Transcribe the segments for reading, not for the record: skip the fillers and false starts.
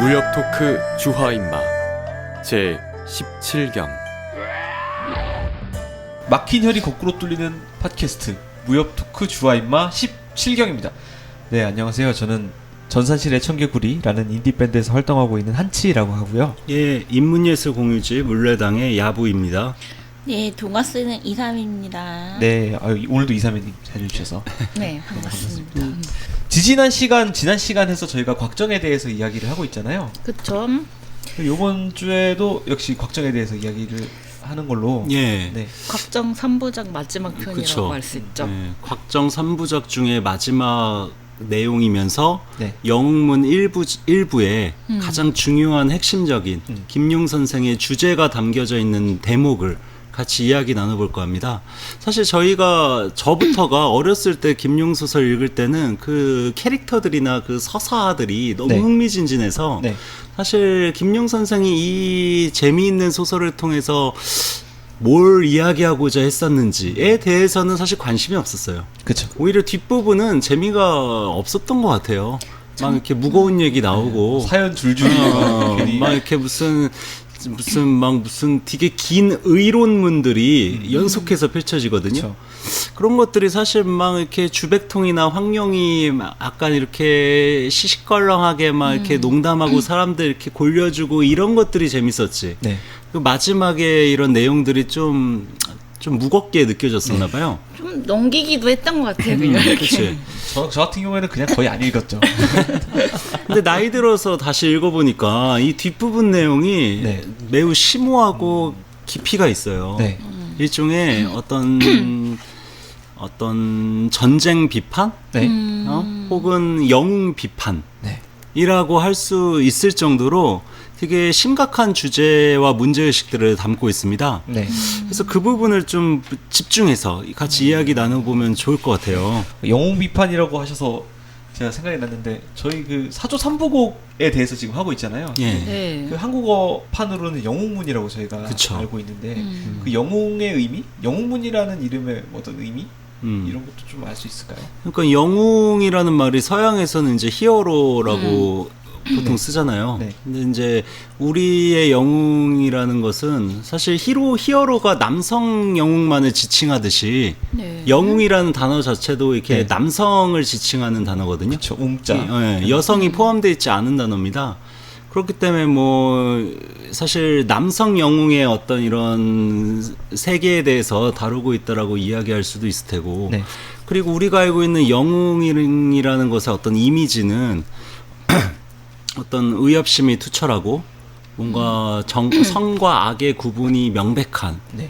무협 토크 주화인마 제 17경. 막힌 혈이 거꾸로 뚫리는 팟캐스트 무협 토크 주화인마 17경입니다. 네, 안녕하세요. 저는 전산실의 청개구리라는 인디밴드에서 활동하고 있는 한치라고 하고요. 예, 인문예술 공유지 물레당의 야부입니다. 네, 동화 쓰는 이삼입니다. 네, 오늘도 이사매님 자리해주셔서 네, 반갑습니다. 지난 시간에서 저희가 곽정에 대해서 이야기를 하고 있잖아요. 그쵸? 이번 주에도 역시 곽정에 대해서 이야기를 하는 걸로. 예. 네. 곽정 3부작 마지막 편이라고 그쵸. 할 수 있죠. 예, 곽정 3부작 중에 마지막 내용이면서 네. 영웅문 1부에 가장 중요한 핵심적인 김용 선생의 주제가 담겨져 있는 대목을 같이 이야기 나눠볼까 합니다. 사실 저부터가 어렸을 때 김용 소설 읽을 때는 그 캐릭터들이나 그 서사들이 너무 네. 흥미진진해서 네. 사실 김용 선생이 이 재미있는 소설을 통해서 뭘 이야기하고자 했었는지에 대해서는 사실 관심이 없었어요. 그쵸. 오히려 뒷부분은 재미가 없었던 것 같아요. 막 이렇게 무거운 얘기 나오고 사연 줄줄이 막 이렇게 무슨 되게 긴 의론문들이 연속해서 펼쳐지거든요. 그쵸. 그런 것들이 사실 막 이렇게 주백통이나 황룡이 막 약간 이렇게 시시껄렁하게 막 이렇게 농담하고 사람들 이렇게 골려주고 이런 것들이 재밌었지. 네. 그 마지막에 이런 내용들이 좀 무겁게 느껴졌었나 봐요. 좀 넘기기도 했던 것 같아요, 그냥 이렇게. 그치. 저 같은 경우에는 그냥 거의 안 읽었죠. 근데 나이 들어서 다시 읽어보니까 이 뒷부분 내용이 네. 매우 심오하고 깊이가 있어요. 네. 일종의 어떤 전쟁 비판? 네. 혹은 영웅 비판? 네. 이라고 할 수 있을 정도로 되게 심각한 주제와 문제의식들을 담고 있습니다. 네. 그래서 그 부분을 좀 집중해서 같이 이야기 나눠보면 좋을 것 같아요. 영웅 비판이라고 하셔서 제가 생각이 났는데 저희 그 사조 3부곡에 대해서 지금 하고 있잖아요. 예. 네. 그 한국어판으로는 영웅문이라고 저희가 그쵸. 알고 있는데 그 영웅의 의미? 영웅문이라는 이름의 어떤 의미? 이런 것도 좀 알 수 있을까요? 그러니까 영웅이라는 말이 서양에서는 이제 히어로라고 보통 쓰잖아요. 네. 근데 이제 우리의 영웅이라는 것은 사실 히어로가 남성 영웅만을 지칭하듯이 네. 영웅이라는 단어 자체도 이렇게 네. 남성을 지칭하는 단어거든요. 그렇죠. 웅자. 예, 여성이 포함되어 있지 않은 단어입니다. 그렇기 때문에 뭐 사실 남성 영웅의 어떤 이런 세계에 대해서 다루고 있다라고 이야기할 수도 있을 테고, 네. 그리고 우리가 알고 있는 영웅이라는 것의 어떤 이미지는 어떤 의협심이 투철하고 뭔가 선과 악의 구분이 명백한, 네.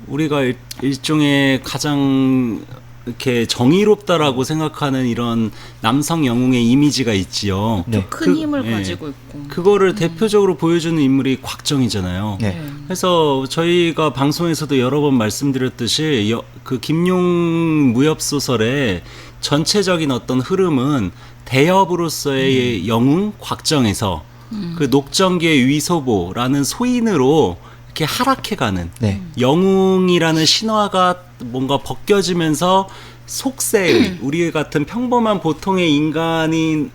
우리가 일종의 가장 이렇게 정의롭다라고 생각하는 이런 남성 영웅의 이미지가 있지요. 네. 큰 힘을 예. 가지고 있고. 그거를 대표적으로 보여주는 인물이 곽정이잖아요. 네. 그래서 저희가 방송에서도 여러 번 말씀드렸듯이 그 김용 무협 소설의 전체적인 어떤 흐름은 대협으로서의 영웅 곽정에서 그 녹정기의 위소보라는 소인으로 이렇게 하락해가는 네. 영웅이라는 신화가 뭔가 벗겨지면서 속세의 우리 같은 평범한 보통의 인간이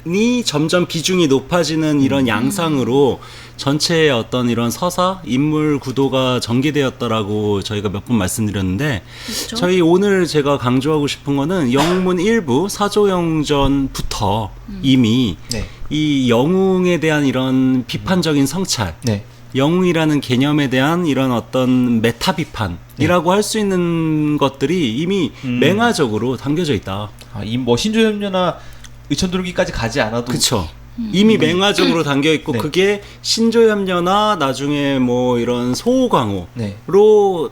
점점 비중이 높아지는 이런 양상으로 전체의 어떤 이런 서사, 인물 구도가 전개되었다라고 저희가 몇 번 말씀드렸는데, 그렇죠? 저희 오늘 제가 강조하고 싶은 거는 영웅문 1부 사조영전부터 이미 네. 이 영웅에 대한 이런 비판적인 성찰, 네. 영웅이라는 개념에 대한 이런 어떤 메타 비판이라고 할 수 있는 것들이 이미 맹화적으로 담겨져 있다. 뭐 신조협녀나 의천도르기까지 가지 않아도 그렇죠. 이미 맹화적으로 담겨 있고 네. 그게 신조협녀나 나중에 뭐 이런 소호광호로 네.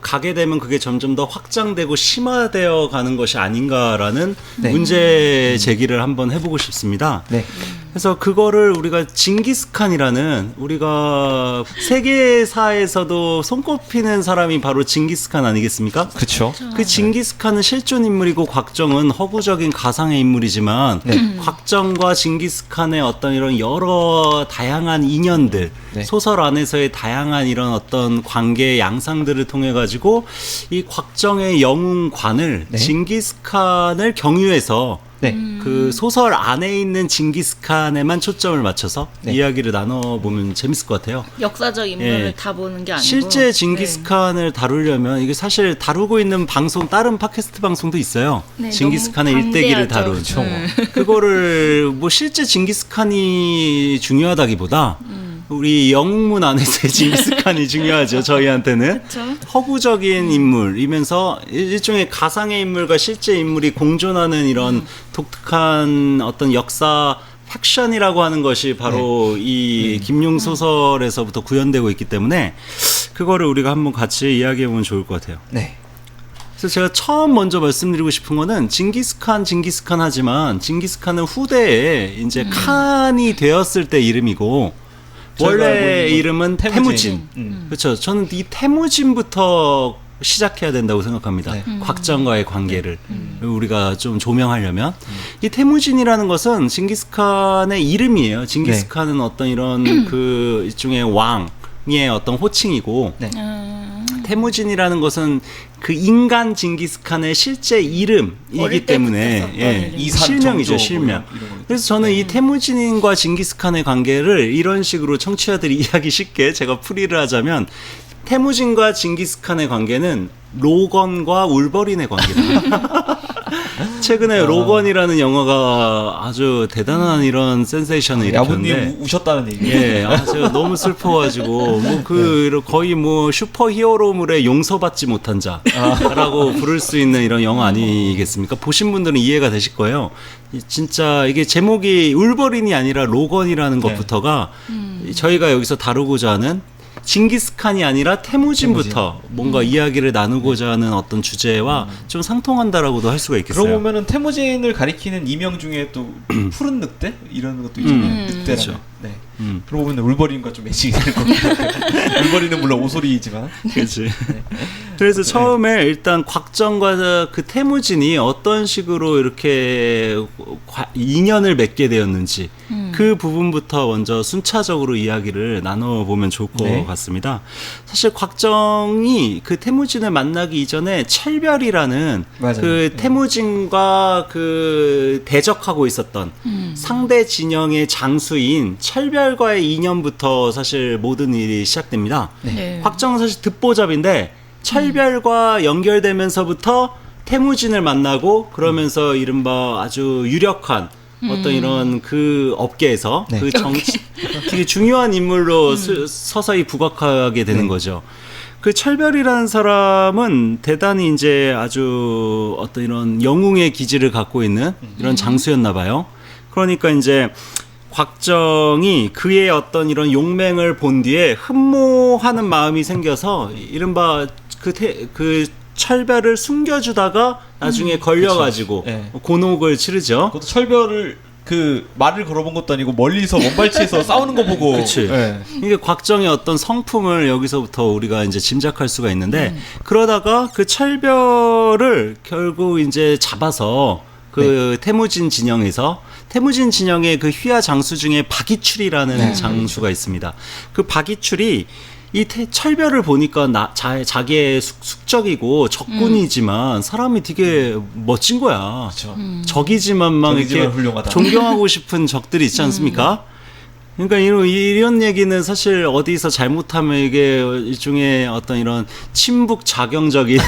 가게 되면 그게 점점 더 확장되고 심화되어 가는 것이 아닌가라는 네. 문제 제기를 한번 해보고 싶습니다. 네. 그래서 그거를 우리가 징기스칸이라는, 우리가 세계사에서도 손꼽히는 사람이 바로 징기스칸 아니겠습니까? 그렇죠. 그 징기스칸은 실존 인물이고 곽정은 허구적인 가상의 인물이지만 네. 곽정과 징기스칸의 어떤 이런 여러 다양한 인연들, 네. 소설 안에서의 다양한 이런 어떤 관계의 양상들을 통해 가지고 이 곽정의 영웅관을 네. 징기스칸을 경유해서 네. 그 소설 안에 있는 징기스칸에만 초점을 맞춰서 네. 이야기를 나눠보면 재밌을 것 같아요. 역사적 인물을 예. 다 보는 게 아니고 실제 징기스칸을 다루려면 이게 사실 다루고 있는 방송 다른 팟캐스트 방송도 있어요. 네, 징기스칸의 너무 일대기를 방대하죠. 다룬. 그쵸. 그거를 뭐 실제 징기스칸이 중요하다기보다 우리 영문 안에서의 징기스칸이 중요하죠. 저희한테는 그쵸? 허구적인 인물이면서 일종의 가상의 인물과 실제 인물이 공존하는 이런 독특한 어떤 역사 팩션이라고 하는 것이 바로 이 김용 소설에서부터 구현되고 있기 때문에 그거를 우리가 한번 같이 이야기해 보면 좋을 것 같아요. 네. 그래서 제가 처음 먼저 말씀드리고 싶은 거는 징기스칸 하지만 징기스칸은 후대에 이제 칸이 되었을 때 이름이고 저희가 알고 원래 있는 이름은 태무진. 음. 그렇죠. 저는 이 태무진부터 시작해야 된다고 생각합니다. 네. 곽정과의 관계를 우리가 좀 조명하려면 이 태무진이라는 것은 징기스칸의 이름이에요. 징기스칸은 어떤 이런 그 일종의 왕의 어떤 호칭이고 네. 태무진이라는 것은 그 인간 징기스칸의 실제 이름이기 어릴 때문에 때부터 썼던 이름. 이산, 실명이죠, 정조 실명. 뭐 이런 거. 그래서 저는 이 태무진과 징기스칸의 관계를 이런 식으로 청취자들이 이해하기 쉽게 제가 풀이를 하자면 태무진과 징기스칸의 관계는 로건과 울버린의 관계다. 최근에 로건이라는 영화가 아주 대단한 이런 센세이션을 일으켰는데 야부님 우셨다는 얘기. 예, 제가 너무 슬퍼가지고 거의 뭐 슈퍼 히어로물의 용서받지 못한 자라고 부를 수 있는 이런 영화 아니겠습니까? 보신 분들은 이해가 되실 거예요. 진짜 이게 제목이 울버린이 아니라 로건이라는 것부터가 저희가 여기서 다루고자 하는 징기스칸이 아니라 태무진부터 뭔가 이야기를 나누고자 하는 어떤 주제와 좀 상통한다라고도 할 수가 있겠어요. 그러고 보면은 태무진을 가리키는 이명 중에 또 푸른 늑대 이런 것도 있잖아요. 늑대라는. 그렇죠. 네. 그러고 보면 울버린과 좀 매칭이 될 것 같아요. 울버린은 물론 오소리이지만. 그렇지. 그래서 처음에 일단 곽정과 그 태무진이 어떤 식으로 이렇게 인연을 맺게 되었는지 그 부분부터 먼저 순차적으로 이야기를 나눠보면 좋을 것 네. 같습니다. 사실 곽정이 그 태무진을 만나기 이전에 철별이라는 맞아요. 그 태무진과 그 대적하고 있었던 상대 진영의 장수인 철별과의 인연부터 사실 모든 일이 시작됩니다. 네. 곽정은 사실 듣보잡인데 철별과 연결되면서부터 태무진을 만나고 그러면서 이른바 아주 유력한 어떤 이런 그 업계에서 네. 그 되게 중요한 인물로 서서히 부각하게 되는 거죠. 그 철별이라는 사람은 대단히 이제 아주 어떤 이런 영웅의 기질을 갖고 있는 이런 장수였나 봐요. 그러니까 이제 곽정이 그의 어떤 이런 용맹을 본 뒤에 흠모하는 마음이 생겨서 이른바 그 철별을 숨겨주다가 나중에 걸려가지고 그쵸. 네. 곤혹을 치르죠. 그것도 철별을 그 말을 걸어본 것도 아니고 멀리서 먼발치에서 싸우는 거 보고. 그치. 네. 이게 곽정의 어떤 성품을 여기서부터 우리가 이제 짐작할 수가 있는데 그러다가 그 철별을 결국 이제 잡아서 그 태무진 진영에서 태무진 진영의 그 휘하 장수 중에 박이출이라는 장수가 있습니다. 그 박이출이 이 철별을 보니까 자기의 숙적이고 적군이지만 사람이 되게 멋진 거야. 그렇죠. 적이지만 막 적이지만 이렇게 훌륭하다. 존경하고 싶은 적들이 있지 않습니까? 그러니까 이런 얘기는 사실 어디서 잘못하면 이게 일종의 어떤 이런 친북 작용적인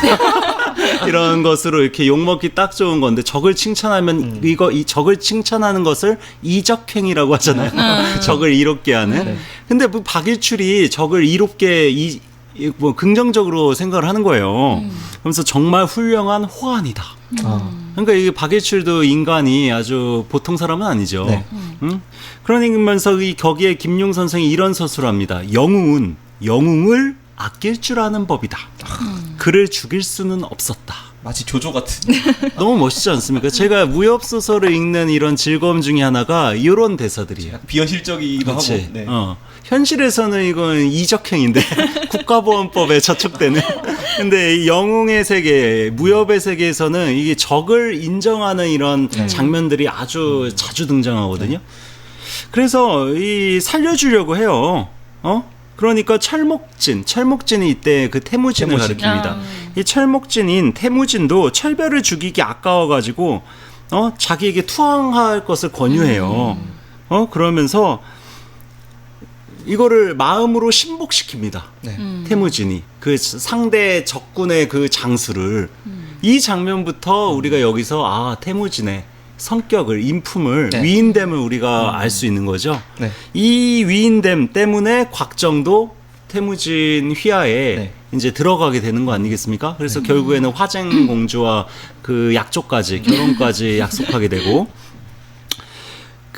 이런 것으로 이렇게 욕먹기 딱 좋은 건데 적을 칭찬하면 이 적을 칭찬하는 것을 이적행위라고 하잖아요. 적을 이롭게 하는. 근데 뭐 박일출이 적을 이롭게 뭐 긍정적으로 생각을 하는 거예요. 그러면서 정말 훌륭한 호환이다. 그러니까 이게 박일출도 인간이 아주 보통 사람은 아니죠. 네. 그러면서 거기에 김용 선생이 이런 서술을 합니다. 영웅은 영웅을 아낄 줄 아는 법이다. 그를 죽일 수는 없었다. 마치 조조 같은. 너무 멋있지 않습니까? 제가 무협 소설을 읽는 이런 즐거움 중에 하나가 이런 대사들이에요. 비현실적이기도 하고. 그렇지. 네. 현실에서는 이건 이적행인데 국가보안법에 저촉되는. 근데 이 영웅의 세계, 무협의 세계에서는 이게 적을 인정하는 이런 장면들이 아주 자주 등장하거든요. 그래서 이 살려주려고 해요. 그러니까 철목진이 이때 그 태무진을 태무진. 가리킵니다. 이 철목진인 태무진도 철별을 죽이기 아까워가지고 자기에게 투항할 것을 권유해요. 그러면서 이거를 마음으로 신복시킵니다. 네. 태무진이 그 상대 적군의 그 장수를 이 장면부터 우리가 여기서 태무진의 성격을 인품을 네. 위인됨을 우리가 알 수 있는 거죠. 네. 이 위인됨 때문에 곽정도 태무진 휘하에 네. 이제 들어가게 되는 거 아니겠습니까? 그래서 결국에는 화쟁 공주와 그 약속까지 결혼까지 약속하게 되고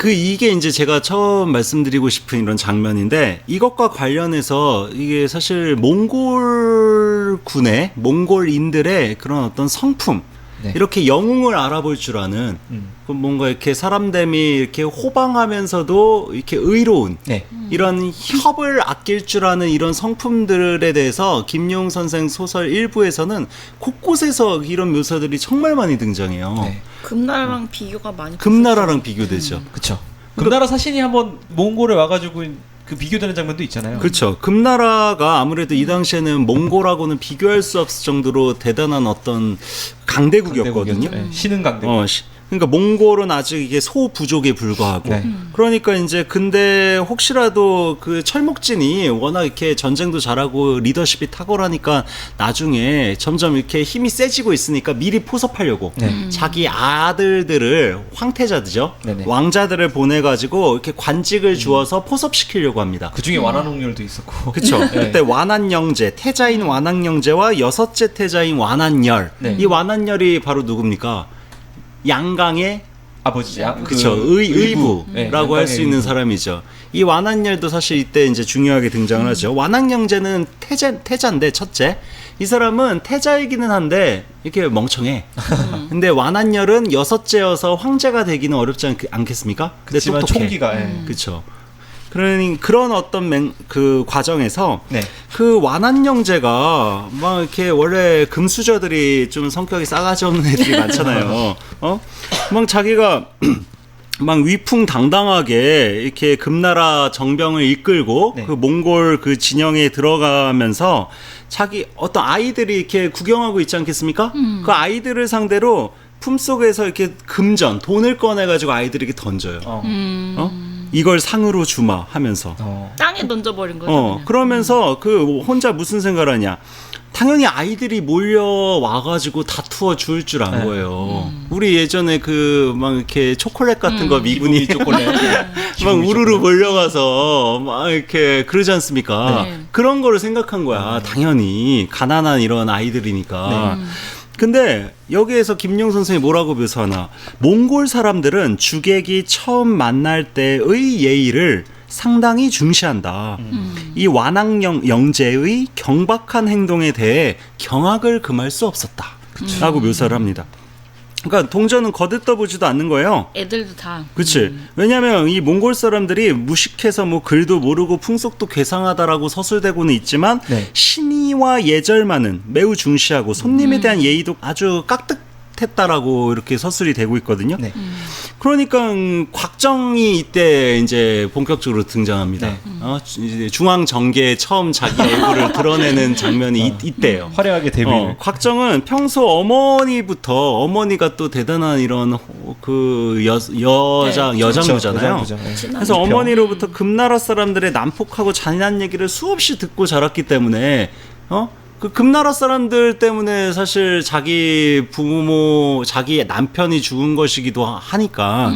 이게 이제 제가 처음 말씀드리고 싶은 이런 장면인데 이것과 관련해서 이게 사실 몽골군의 몽골인들의 그런 어떤 성품 네. 이렇게 영웅을 알아볼 줄 아는 그 뭔가 이렇게 사람됨이 이렇게 호방하면서도 이렇게 의로운 네. 이런 협을 아낄 줄 아는 이런 성품들에 대해서 김용 선생 소설 일부에서는 곳곳에서 이런 묘사들이 정말 많이 등장해요. 네. 금나라랑 비교가 많이 금나라랑 비교되죠. 그쵸. 금나라 사신이 한번 몽골에 와가지고 그 비교되는 장면도 있잖아요. 그렇죠. 금나라가 아무래도 이 당시에는 몽골하고는 비교할 수 없을 정도로 대단한 어떤 강대국이었거든요. 네. 신흥 강대국. 그러니까 몽골은 아직 이게 소부족에 불과하고 네. 그러니까 이제 근데 혹시라도 그 철목진이 워낙 이렇게 전쟁도 잘하고 리더십이 탁월하니까 나중에 점점 이렇게 힘이 세지고 있으니까 미리 포섭하려고 네. 자기 아들들을 황태자들죠. 네네. 왕자들을 보내가지고 이렇게 관직을 주어서 포섭시키려고 합니다. 그 중에 완화농렬도 있었고. 그렇죠. 네. 그때 완한영제, 태자인 완한영제와 여섯째 태자인 완한열. 네. 이 완한열이 바로 누굽니까? 양강의 아버지 양. 그쵸 의부라고 네, 할 수 있는 의부. 사람이죠. 이 완한열도 사실 이때 이제 중요하게 등장을 하죠. 완한영제는 태자인데 첫째. 이 사람은 태자이기는 한데 이렇게 멍청해. 근데 완한열은 여섯째여서 황제가 되기는 어렵지 않겠습니까? 근데 그렇지만 똑똑해. 총기가. 그렇죠. 그런 어떤 그 과정에서 네. 그 완한영제가 막 이렇게 원래 금수저들이 좀 성격이 싸가지 없는 애들이 많잖아요. 막 자기가 막 위풍당당하게 이렇게 금나라 정병을 이끌고 네. 그 몽골 그 진영에 들어가면서 자기 어떤 아이들이 이렇게 구경하고 있지 않겠습니까? 그 아이들을 상대로 품속에서 이렇게 금전 돈을 꺼내가지고 아이들에게 던져요. 이걸 상으로 주마 하면서. 땅에 던져버린 거죠. 그러면서 그 혼자 무슨 생각을 하냐. 당연히 아이들이 몰려와가지고 다투어 줄 줄 안 네. 거예요. 우리 예전에 그 막 이렇게 초콜릿 같은 거 미군이 초콜릿. 막 우르르 몰려가서 막 이렇게 그러지 않습니까? 네. 그런 거를 생각한 거야. 당연히 가난한 이런 아이들이니까. 근데 여기에서 김용 선생이 뭐라고 묘사하나? 몽골 사람들은 주객이 처음 만날 때의 예의를 상당히 중시한다. 이 완한영제의 경박한 행동에 대해 경악을 금할 수 없었다. 라고 묘사를 합니다. 그러니까 동전은 거들떠보지도 않는 거예요. 애들도 다. 그치. 왜냐면 이 몽골 사람들이 무식해서 뭐 글도 모르고 풍속도 괴상하다라고 서술되고는 있지만 네. 신의와 예절만은 매우 중시하고 손님에 대한 예의도 아주 깍듯했다라고 이렇게 서술이 되고 있거든요. 네. 그러니까 곽정이 이때 이제 본격적으로 등장합니다. 네. 이제 중앙 정계에 처음 자기 얼굴을 드러내는 장면이 이때예요. 화려하게 데뷔를. 곽정은 평소 어머니가 또 대단한 이런 그 여장부잖아요. 여장부죠. 네. 그래서 어머니로부터 금나라 사람들의 난폭하고 잔인한 얘기를 수없이 듣고 자랐기 때문에 그 금나라 사람들 때문에 사실 자기 부모, 자기 남편이 죽은 것이기도 하니까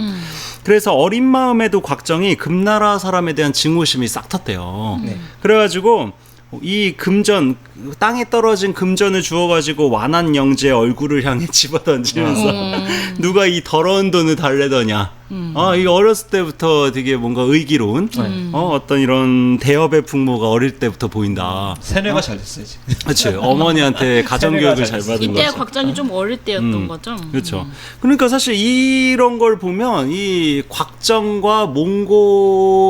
그래서 어린 마음에도 곽정이 금나라 사람에 대한 증오심이 싹 텄대요. 네. 그래가지고 이 금전, 땅에 떨어진 금전을 주워가지고 완한영제의 얼굴을 향해 집어던지면서 누가 이 더러운 돈을 달래더냐. 이 어렸을 때부터 되게 뭔가 의기로운 어떤 이런 대업의 풍모가 어릴 때부터 보인다. 세뇌가 잘 됐어요 지금. 그렇지. 어머니한테 가정교육을 잘 받은 이때 거죠. 곽정이 좀 어릴 때였던 거죠. 그렇죠. 그러니까 사실 이런 걸 보면 이 곽정과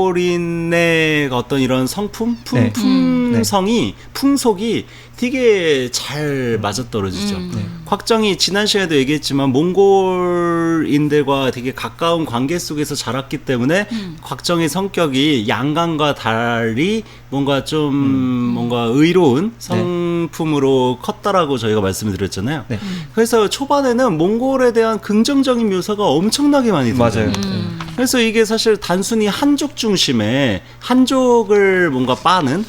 몽골인의 어떤 이런 성품, 네. 품성이 풍속이 되게 잘 맞아떨어지죠. 곽정이 지난 시간에도 얘기했지만 몽골인들과 되게 가까운 관계 속에서 자랐기 때문에 곽정의 성격이 양강과 달리 뭔가 좀 뭔가 의로운 성품을 기품으로 컸다라고 저희가 말씀을 드렸잖아요. 네. 그래서 초반에는 몽골에 대한 긍정적인 묘사가 엄청나게 많이 들어요. 맞아요. 그래서 이게 사실 단순히 한족 중심의 한족을 뭔가 빠는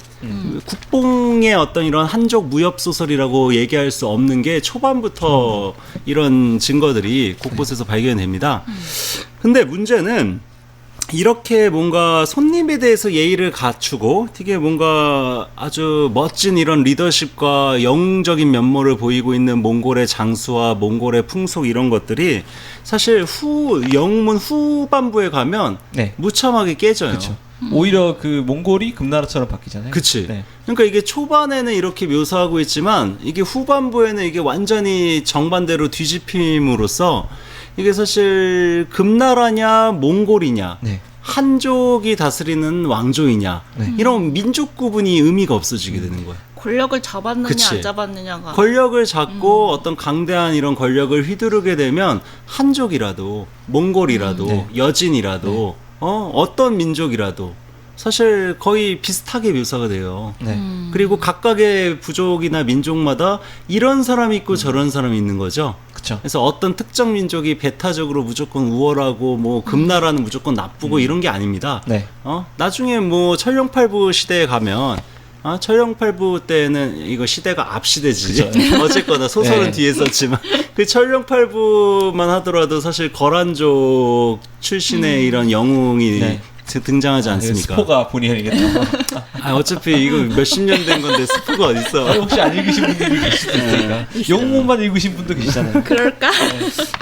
국뽕의 어떤 이런 한족 무협 소설이라고 얘기할 수 없는 게 초반부터 이런 증거들이 곳곳에서 발견됩니다. 근데 문제는 이렇게 뭔가 손님에 대해서 예의를 갖추고 되게 뭔가 아주 멋진 이런 리더십과 영웅적인 면모를 보이고 있는 몽골의 장수와 몽골의 풍속 이런 것들이 사실 영문 후반부에 가면 네. 무참하게 깨져요. 그렇죠. 오히려 그 몽골이 금나라처럼 바뀌잖아요. 그치. 네. 그러니까 이게 초반에는 이렇게 묘사하고 있지만 이게 후반부에는 이게 완전히 정반대로 뒤집힘으로써 이게 사실 금나라냐 몽골이냐 네. 한족이 다스리는 왕조이냐 네. 이런 민족 구분이 의미가 없어지게 되는 거예요. 권력을 잡았느냐 그치. 안 잡았느냐가 권력을 잡고 어떤 강대한 이런 권력을 휘두르게 되면 한족이라도 몽골이라도 네. 여진이라도 어떤 민족이라도 사실 거의 비슷하게 묘사가 돼요. 네. 그리고 각각의 부족이나 민족마다 이런 사람이 있고 저런 사람이 있는 거죠. 그렇죠. 그래서 어떤 특정 민족이 배타적으로 무조건 우월하고 뭐 금나라는 무조건 나쁘고 이런 게 아닙니다. 네. 나중에 뭐 천령팔부 시대에 가면 천령팔부 때는 이거 시대가 앞 시대지. 어쨌거나 소설은 네. 뒤에 썼지만 그 천령팔부만 하더라도 사실 거란족 출신의 이런 영웅이 네. 등장하지 않습니까? 스포가 본의 아니겠다. 어차피 이거 몇십 년 된 건데 스포가 어딨어. 혹시 안 읽으신 분들이 계실 수도 있으니까. 영문만 읽으신 분도 계시잖아요. 그럴까?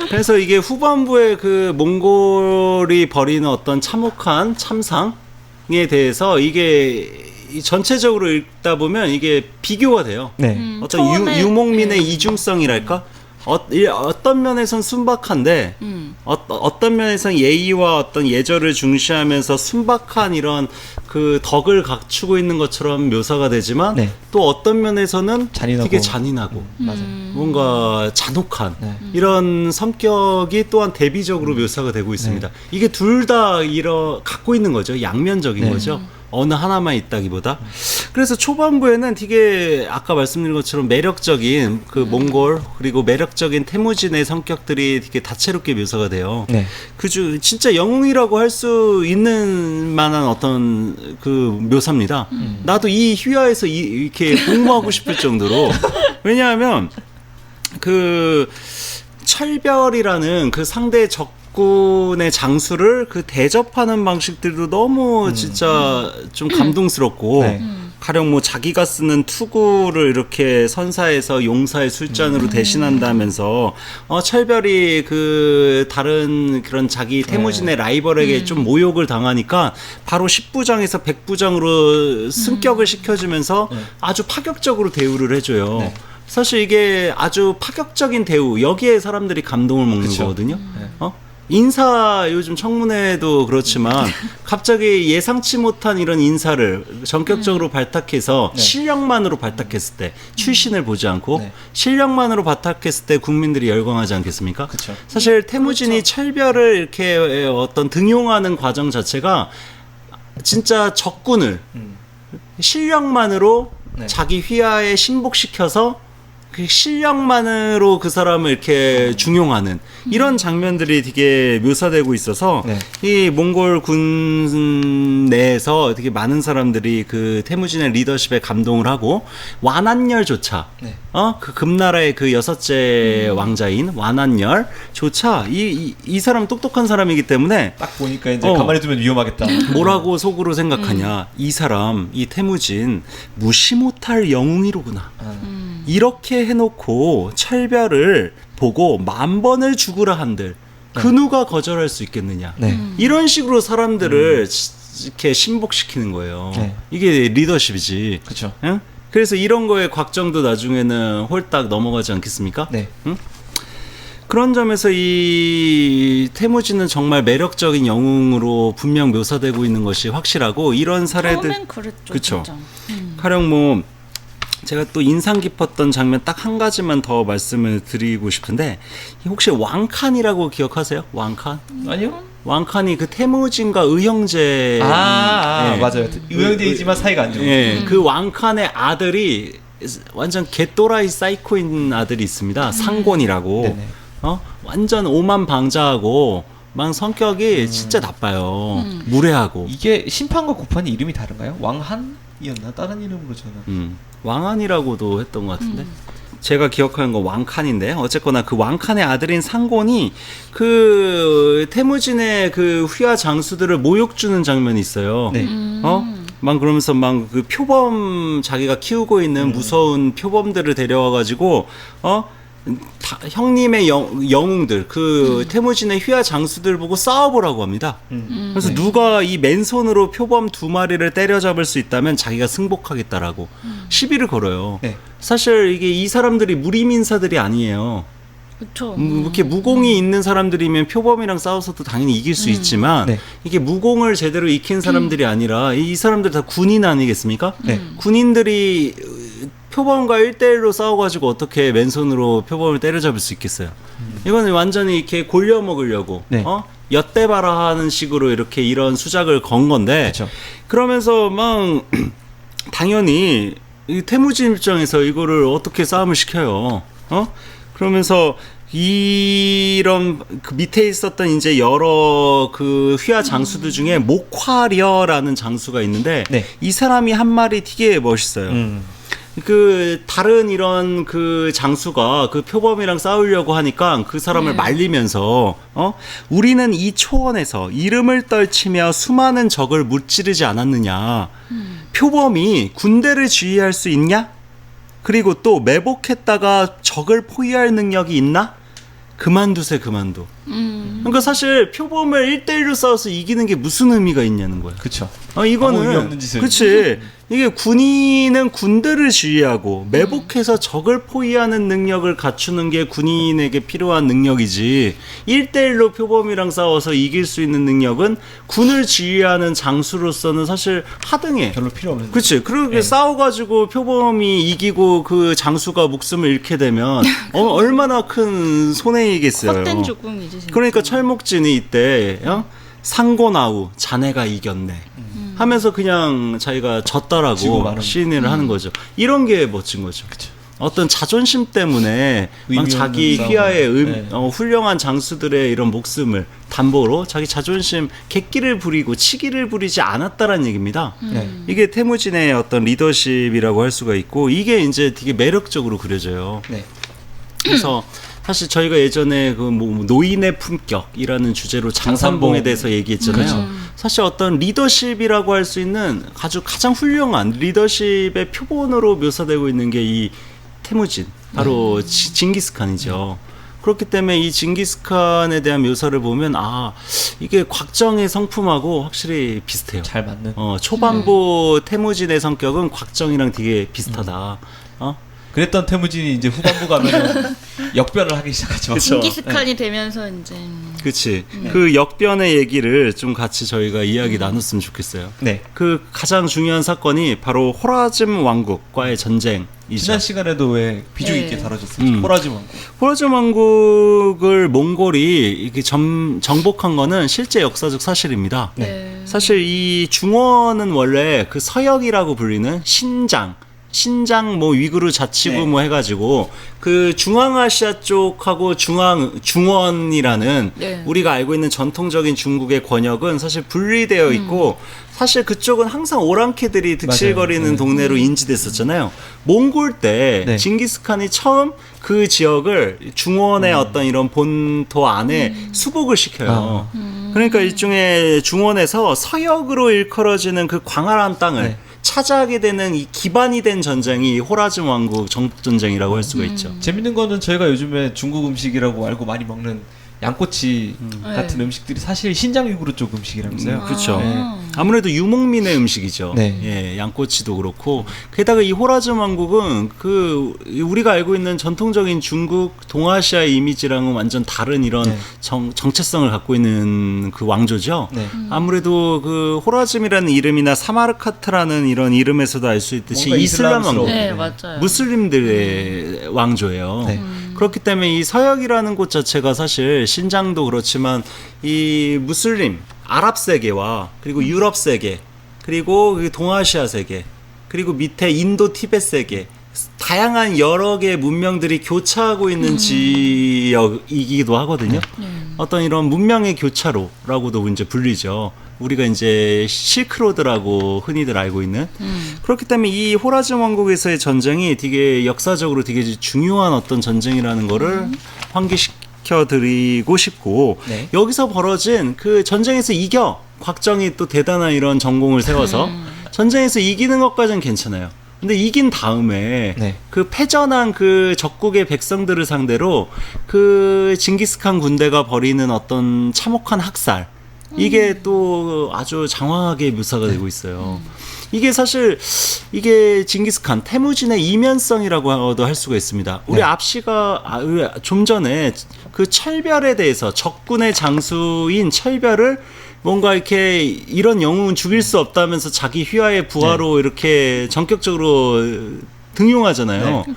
그래서 이게 후반부에 그 몽골이 벌이는 어떤 참혹한 참상에 대해서 이게 전체적으로 읽다 보면 이게 비교가 돼요. 네. 어떤 처음에- 유목민의 이중성이랄까? 어떤 면에선 순박한데 어떤 면에선 예의와 어떤 예절을 중시하면서 순박한 이런 그 덕을 갖추고 있는 것처럼 묘사가 되지만 네. 또 어떤 면에서는 잔인하고. 되게 잔인하고 맞아. 뭔가 잔혹한 네. 이런 성격이 또한 대비적으로 묘사가 되고 있습니다. 이게 둘 다 갖고 있는 거죠. 양면적인 네. 거죠. 어느 하나만 있다기보다. 그래서 초반부에는 되게 아까 말씀드린 것처럼 매력적인 그 몽골 그리고 매력적인 태무진의 성격들이 되게 다채롭게 묘사가 돼요. 네. 진짜 영웅이라고 할 수 있는 만한 어떤 그 묘사입니다. 나도 이 휘하에서 이렇게 복무하고 싶을 정도로. 왜냐하면 그 철별이라는 그 상대 적군의 장수를 그 대접하는 방식들도 너무 진짜 좀 감동스럽고 네. 가령 뭐 자기가 쓰는 투구를 이렇게 선사해서 용사의 술잔으로 대신한다면서 철별이 그 다른 그런 자기 태무진의 라이벌에게 좀 모욕을 당하니까 바로 10부장에서 100부장으로 승격을 시켜주면서 아주 파격적으로 대우를 해줘요. 네. 사실 이게 아주 파격적인 대우, 여기에 사람들이 감동을 먹는 그쵸. 거거든요. 인사 요즘 청문회도 그렇지만 갑자기 예상치 못한 이런 인사를 전격적으로 발탁해서 네. 실력만으로 발탁했을 때 출신을 보지 않고 네. 실력만으로 발탁했을 때 국민들이 열광하지 않겠습니까? 그쵸. 사실 태무진이 철별을 이렇게 어떤 등용하는 과정 자체가 진짜 적군을 실력만으로 네. 자기 휘하에 신복시켜서 그 실력만으로 그 사람을 이렇게 중용하는 이런 장면들이 되게 묘사되고 있어서 네. 이 몽골 군 내에서 되게 많은 사람들이 그 태무진의 리더십에 감동을 하고 완한열조차 네. 그 금나라의 그 여섯째 왕자인 완한열조차 이 사람 똑똑한 사람이기 때문에 딱 보니까 이제 가만히 두면 위험하겠다. 뭐라고 속으로 생각하냐. 이 사람, 이 태무진 무시 못할 영웅이로구나. 이렇게 해놓고 철별을 보고 10,000번을 죽으라 한들 그 누가 거절할 수 있겠느냐. 네. 이런 식으로 사람들을 이렇게 신복시키는 거예요. 네. 이게 리더십이지. 그렇죠. 응? 그래서 이런 거에 곽정도 나중에는 홀딱 넘어가지 않겠습니까? 네. 그런 점에서 이 태무진은 정말 매력적인 영웅으로 분명 묘사되고 있는 것이 확실하고 이런 사례들 처음엔 그랬죠. 그쵸. 진짜. 가령 뭐 제가 또 인상 깊었던 장면 딱 한 가지만 더 말씀을 드리고 싶은데 혹시 왕칸이라고 기억하세요? 왕칸? 아니요? 왕칸이 그 태무진과 의형제 맞아요. 의형제이지만 사이가 안 좋은. 그 왕칸의 아들이 완전 개또라이 사이코인 아들이 있습니다. 상곤이라고. 네네. 완전 오만방자하고 막 성격이 진짜 나빠요. 무례하고. 이게 심판과 구판이 이름이 다른가요? 왕한이었나? 다른 이름으로 저는. 왕한이라고도 했던 것 같은데. 제가 기억하는 건 왕칸인데 어쨌거나 그 왕칸의 아들인 상곤이 그 태무진의 그 휘하 장수들을 모욕 주는 장면이 있어요. 네. 막 그러면서 막 그 표범 자기가 키우고 있는 무서운 표범들을 데려와 가지고 형님의 영웅들 그 태무진의 휘하 장수들 보고 싸워보라고 합니다. 그래서 네. 누가 이 맨손으로 표범 2마리를 때려잡을 수 있다면 자기가 승복하겠다라고 시비를 걸어요. 네. 사실 이게 이 사람들이 무림인사들이 아니에요. 그쵸. 이렇게 무공이 있는 사람들이면 표범이랑 싸워서도 당연히 이길 수 있지만 네. 이게 무공을 제대로 익힌 사람들이 아니라 이 사람들 다 군인 아니겠습니까? 네. 군인들이 표범과 1대1로 싸워가지고 어떻게 맨손으로 표범을 때려잡을 수 있겠어요? 이거는 완전히 이렇게 골려 먹으려고 네. 엿대바라 하는 식으로 이렇게 이런 수작을 건 건데 그렇죠. 그러면서 막 당연히 이 태무진 입장에서 이거를 어떻게 싸움을 시켜요? 그러면서 이런 그 밑에 있었던 이제 여러 그 휘하 장수들 중에 목화려라는 장수가 있는데 네. 이 사람이 한 말이 되게 멋있어요. 그 다른 이런 그 장수가 그 표범이랑 싸우려고 하니까 그 사람을 말리면서 우리는 이 초원에서 이름을 떨치며 수많은 적을 무찌르지 않았느냐. 표범이 군대를 지휘할 수 있냐? 그리고 또 매복했다가 적을 포위할 능력이 있나? 그만두세 그만둬. 그러니까 사실 표범을 1대1로 싸워서 이기는 게 무슨 의미가 있냐는 거야. 그렇죠. 아무 의미 이거는 없는 짓을. 그렇지. 이게 군인은 군대를 지휘하고 매복해서 적을 포위하는 능력을 갖추는 게 군인에게 필요한 능력이지. 1대1로 표범이랑 싸워서 이길 수 있는 능력은 군을 지휘하는 장수로서는 사실 하등해. 별로 필요 없는. 그렇지. 그렇게 네. 싸워가지고 표범이 이기고 그 장수가 목숨을 잃게 되면 얼마나 큰 손해이겠어요. 헛된 죽음이지. 진짜. 그러니까 철목진이 이때 상고나우 자네가 이겼네 하면서 그냥 자기가 지고 졌다라고 마는. 시인을 하는 거죠. 이런 게 멋진 거죠. 어떤 자존심 때문에 막 의미 자기 없는 휘하의 싸움. 네. 훌륭한 장수들의 이런 목숨을 담보로 자기 자존심 객기를 부리고 치기를 부리지 않았다라는 얘기입니다. 네. 이게 태무진의 어떤 리더십이라고 할 수가 있고 이게 이제 되게 매력적으로 그려져요. 네. 그래서 사실 저희가 예전에 그 뭐 노인의 품격이라는 주제로 장산봉에 장산봉. 대해서 얘기했잖아요. 그렇죠. 사실 어떤 리더십이라고 할 수 있는 아주 가장 훌륭한 리더십의 표본으로 묘사되고 있는 게 이 태무진, 바로 징기스칸이죠. 그렇기 때문에 이 징기스칸에 대한 묘사를 보면 이게 곽정의 성품하고 확실히 비슷해요. 잘 맞는. 초반부 태무진의 성격은 곽정이랑 되게 비슷하다. 그랬던 태무진이 이제 후반부 가면은 역변을 하기 시작하죠. 그쵸. 징기스칸이 되면서 이제 그치. 그 역변의 얘기를 좀 같이 저희가 이야기 나눴으면 좋겠어요. 네. 그 가장 중요한 사건이 바로 호라즘 왕국과의 전쟁이죠. 지난 시간에도 왜 비중 있게 네. 다뤄졌습니다. 호라즘 왕국. 호라즘 왕국을 몽골이 이렇게 정복한 거는 실제 역사적 사실입니다. 네. 사실 이 중원은 원래 그 서역이라고 불리는 신장 뭐 위구르 자치구 네. 뭐 해가지고 그 중앙아시아 쪽하고 중원이라는 네. 우리가 알고 있는 전통적인 중국의 권역은 사실 분리되어 있고 사실 그쪽은 항상 오랑캐들이 득실거리는 맞아요. 네. 동네로 인지됐었잖아요. 몽골 때 네. 징기스칸이 처음 그 지역을 중원의 어떤 이런 본토 안에 수복을 시켜요. 그러니까 일종의 중원에서 서역으로 일컬어지는 그 광활한 땅을 네. 차지하게 되는 이 기반이 된 전쟁이 호라즘 왕국 정복 전쟁이라고 할 수가 있죠. 재밌는 거는 저희가 요즘에 중국 음식이라고 알고 많이 먹는 양꼬치 같은 네. 음식들이 사실 신장 위구르 쪽 음식이라면서요. 그렇죠. 네. 아무래도 유목민의 음식이죠. 네. 예, 양꼬치도 그렇고 게다가 이 호라즘 왕국은 그 우리가 알고 있는 전통적인 중국 동아시아의 이미지랑은 완전 다른 이런 네. 정체성을 갖고 있는 그 왕조죠. 네. 아무래도 그 호라즘이라는 이름이나 사마르카트라는 이런 이름에서도 알 수 있듯이 뭔가 이슬람 왕국, 이슬람스러운. 네, 네. 맞아요. 무슬림들의 왕조예요. 네. 그렇기 때문에 이 서역이라는 곳 자체가 사실 신장도 그렇지만 이 무슬림 아랍 세계와 그리고 유럽 세계 그리고 동아시아 세계 그리고 밑에 인도 티베트 세계 다양한 여러 개의 문명들이 교차하고 있는 지역이기도 하거든요. 어떤 이런 문명의 교차로라고도 이제 불리죠. 우리가 이제 실크로드라고 흔히들 알고 있는. 그렇기 때문에 이 호라즘 왕국에서의 전쟁이 되게 역사적으로 되게 중요한 어떤 전쟁이라는 거를 환기시켜 드리고 싶고, 네. 여기서 벌어진 그 전쟁에서 이겨 곽정이 또 대단한 이런 전공을 세워서 전쟁에서 이기는 것까지는 괜찮아요. 근데 이긴 다음에 네. 그 패전한 그 적국의 백성들을 상대로 그 징기스칸 군대가 벌이는 어떤 참혹한 학살, 이게 또 아주 장황하게 묘사가 되고 있어요. 이게 사실 이게 징기스칸 태무진의 이면성이라고도 할 수가 있습니다. 우리 네. 앞시가 좀 전에 그 철별에 대해서 적군의 장수인 철별을 뭔가 이렇게 이런 영웅은 죽일 수 없다면서 자기 휘하의 부하로 이렇게 전격적으로 등용하잖아요. 네.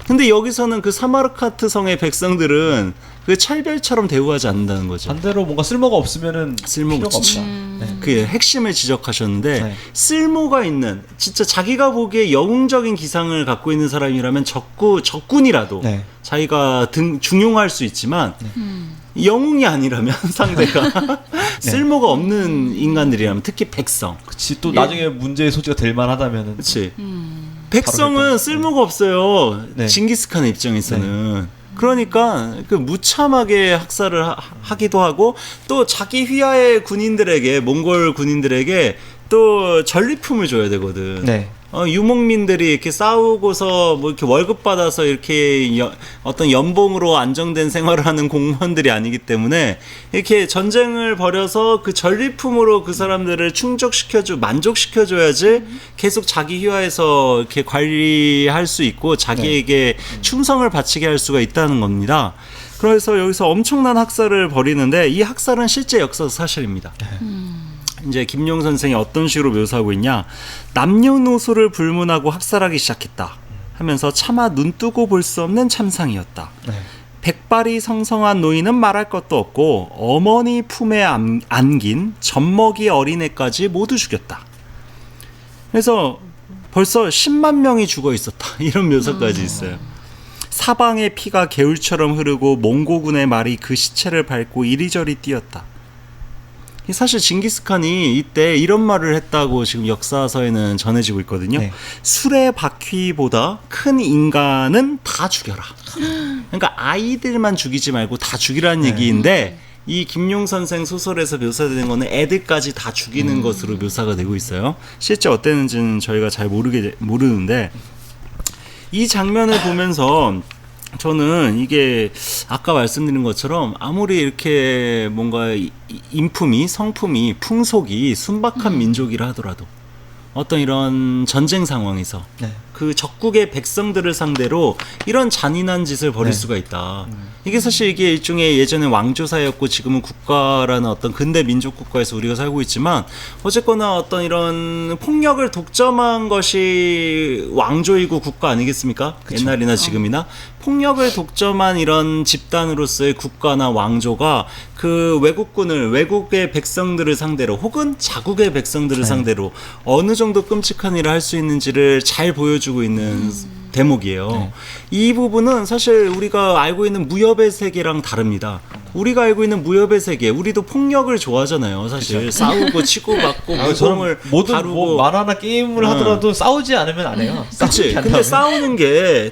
근데 여기서는 그 사마르카트 성의 백성들은 그 철별처럼 대우하지 않는다는 거죠. 반대로 뭔가 쓸모가 없으면은 쓸모가 필요가 없지. 없다. 네. 그 핵심을 지적하셨는데 네. 쓸모가 있는 진짜 자기가 보기에 영웅적인 기상을 갖고 있는 사람이라면 적군이라도 네. 자기가 중용할 수 있지만 영웅이 아니라면 상대가 쓸모가 없는 인간들이라면 특히 백성. 그치, 또 나중에 문제의 소지가 될 만하다면은. 그렇지. 백성은 쓸모가 없어요. 네. 징기스칸의 입장에서는. 그러니까 그 무참하게 학살을 하기도 하고, 또 자기 휘하의 군인들에게, 몽골 군인들에게 또 전리품을 줘야 되거든. 네. 유목민들이 이렇게 싸우고서 뭐 이렇게 월급 받아서 이렇게 어떤 연봉으로 안정된 생활을 하는 공무원들이 아니기 때문에 이렇게 전쟁을 벌여서 그 전리품으로 그 사람들을 만족시켜줘야지 계속 자기 휘하에서 이렇게 관리할 수 있고 자기에게 충성을 바치게 할 수가 있다는 겁니다. 그래서 여기서 엄청난 학살을 벌이는데 이 학살은 실제 역사 사실입니다. 이제 김용 선생이 어떤 식으로 묘사하고 있냐, 남녀노소를 불문하고 학살하기 시작했다 하면서 차마 눈뜨고 볼 수 없는 참상이었다. 네. 백발이 성성한 노인은 말할 것도 없고 어머니 품에 안긴 젖먹이 어린애까지 모두 죽였다. 그래서 벌써 10만 명이 죽어 있었다, 이런 묘사까지 있어요. 사방의 피가 개울처럼 흐르고 몽고군의 말이 그 시체를 밟고 이리저리 뛰었다. 사실 징기스칸이 이때 이런 말을 했다고 지금 역사서에는 전해지고 있거든요. 네. 술의 바퀴보다 큰 인간은 다 죽여라. 그러니까 아이들만 죽이지 말고 다 죽이라는 얘기인데, 이 김용 선생 소설에서 묘사되는 거는 애들까지 다 죽이는 것으로 묘사가 되고 있어요. 실제 어땠는지는 저희가 잘 모르는데, 이 장면을 보면서 저는 이게 아까 말씀드린 것처럼 아무리 이렇게 뭔가 인품이, 성품이, 풍속이 순박한 민족이라 하더라도 어떤 이런 전쟁 상황에서 네. 그 적국의 백성들을 상대로 이런 잔인한 짓을 벌일 수가 있다. 이게 사실 이게 일종의 예전에 왕조사였고 지금은 국가라는 어떤 근대 민족 국가에서 우리가 살고 있지만, 어쨌거나 어떤 이런 폭력을 독점한 것이 왕조이고 국가 아니겠습니까? 그쵸. 옛날이나 지금이나 폭력을 독점한 이런 집단으로서의 국가나 왕조가 그 외국의 백성들을 상대로 혹은 자국의 백성들을 상대로 어느 정도 끔찍한 일을 할 수 있는지를 잘 보여주고 있는 대목이에요. 이 부분은 사실 우리가 알고 있는 무협의 세계랑 다릅니다. 우리가 알고 있는 무협의 세계, 우리도 폭력을 좋아하잖아요. 사실 싸우고 치고받고 무공을 모든 다루고 뭐 만화나 게임을 하더라도 싸우지 않으면 안 해요. 그렇지. 근데 싸우는 게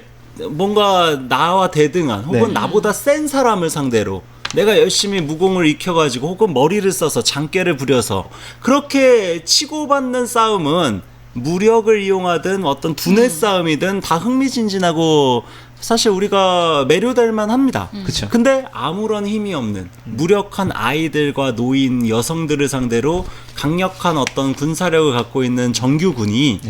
뭔가 나와 대등한 혹은 나보다 센 사람을 상대로 내가 열심히 무공을 익혀가지고 혹은 머리를 써서 장깨를 부려서 그렇게 치고받는 싸움은 무력을 이용하든 어떤 두뇌 싸움이든 다 흥미진진하고 사실 우리가 매료될 만합니다. 그쵸. 근데 아무런 힘이 없는 무력한 아이들과 노인, 여성들을 상대로 강력한 어떤 군사력을 갖고 있는 정규군이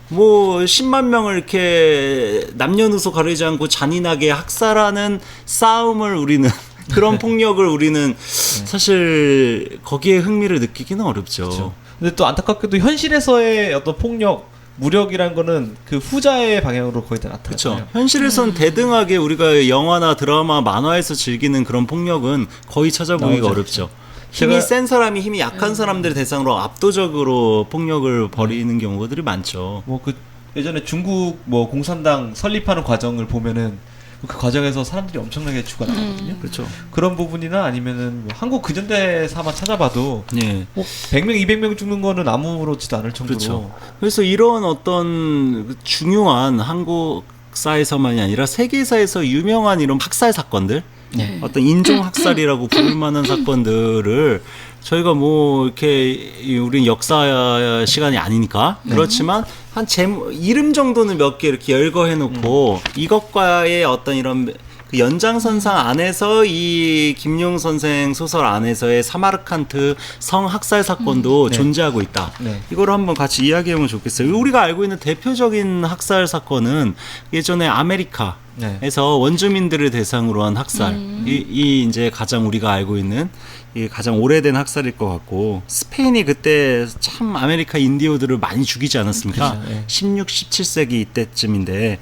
뭐 10만 명을 이렇게 남녀노소 가리지 않고 잔인하게 학살하는 싸움을 우리는 그런 폭력을 우리는 사실 거기에 흥미를 느끼기는 어렵죠. 그쵸. 근데 또 안타깝게도 현실에서의 어떤 폭력, 무력이란 거는 그 후자의 방향으로 거의 다 나타나요. 그렇죠. 현실에선 대등하게 우리가 영화나 드라마, 만화에서 즐기는 그런 폭력은 거의 찾아보기가 나오죠. 어렵죠. 힘이 센 사람이 힘이 약한 사람들 대상으로 압도적으로 폭력을 벌이는 경우들이 많죠. 뭐 그 예전에 중국 뭐 공산당 설립하는 과정을 보면은 그 과정에서 사람들이 엄청나게 죽어나거든요. 그렇죠. 그런 부분이나 아니면은 뭐 한국 근현대사만 찾아봐도 예. 뭐 100명, 200명 죽는 거는 아무렇지도 않을 정도로. 그렇죠. 그래서 이런 어떤 중요한 한국사에서만이 아니라 세계사에서 유명한 이런 학살 사건들, 네. 어떤 인종 학살이라고 부를 만한 사건들을 저희가 뭐 이렇게 우린 역사 시간이 아니니까 그렇지만 한 이름 정도는 몇 개 이렇게 열거해 놓고 이것과의 어떤 이런 그 연장선상 안에서 이 김용 선생 소설 안에서의 사마르칸트 성학살 사건도 네. 존재하고 있다. 네. 이걸 한번 같이 이야기해보면 좋겠어요. 우리가 알고 있는 대표적인 학살 사건은 예전에 아메리카 네. 에서 원주민들을 대상으로 한 학살 이 이제 가장 우리가 알고 있는 이 가장 오래된 학살일 것 같고 스페인이 그때 참 아메리카 인디오들을 많이 죽이지 않았습니까? 그렇죠. 네. 16, 17세기 이때쯤인데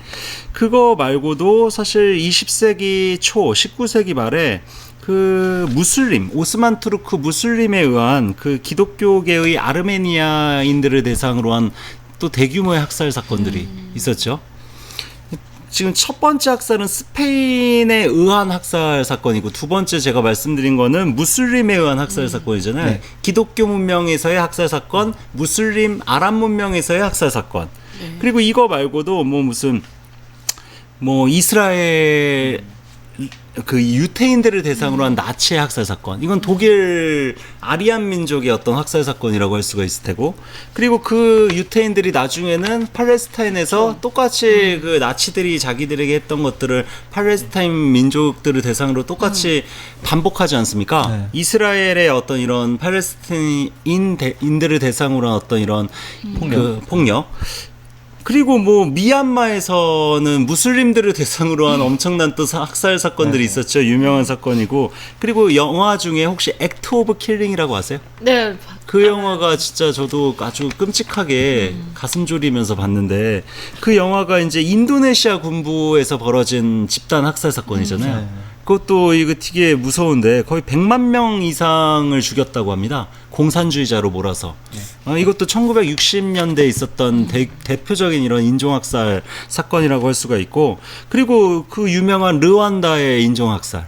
그거 말고도 사실 20세기 초 19세기 말에 그 무슬림 오스만 투르크 무슬림에 의한 그 기독교계의 아르메니아인들을 대상으로 한 또 대규모의 학살 사건들이 있었죠. 지금 첫 번째 학살은 스페인에 의한 학살 사건이고 두 번째 제가 말씀드린 거는 무슬림에 의한 학살 사건이잖아요. 네. 기독교 문명에서의 학살 사건, 무슬림 아랍 문명에서의 학살 사건. 네. 그리고 이거 말고도 뭐 무슨 뭐 이스라엘 그 유태인들을 대상으로 한 나치의 학살 사건. 이건 독일 아리안 민족의 어떤 학살 사건이라고 할 수가 있을 테고. 그리고 그 유태인들이 나중에는 팔레스타인에서 똑같이 그 나치들이 자기들에게 했던 것들을 팔레스타인 민족들을 대상으로 똑같이 반복하지 않습니까? 네. 이스라엘의 어떤 이런 팔레스타인인들을 대상으로 한 어떤 이런 폭력. 그리고 뭐 미얀마에서는 무슬림들을 대상으로 한 엄청난 또 학살 사건들이 네. 있었죠. 유명한 사건이고. 그리고 영화 중에 혹시 액트 오브 킬링이라고 아세요? 네. 그 영화가 진짜 저도 아주 끔찍하게 가슴 졸이면서 봤는데 그 영화가 이제 인도네시아 군부에서 벌어진 집단 학살 사건이잖아요. 네. 그것도 이거 되게 무서운데 거의 100만 명 이상을 죽였다고 합니다. 공산주의자로 몰아서. 이것도 1960년대에 있었던 대표적인 이런 인종학살 사건이라고 할 수가 있고 그리고 그 유명한 르완다의 인종학살.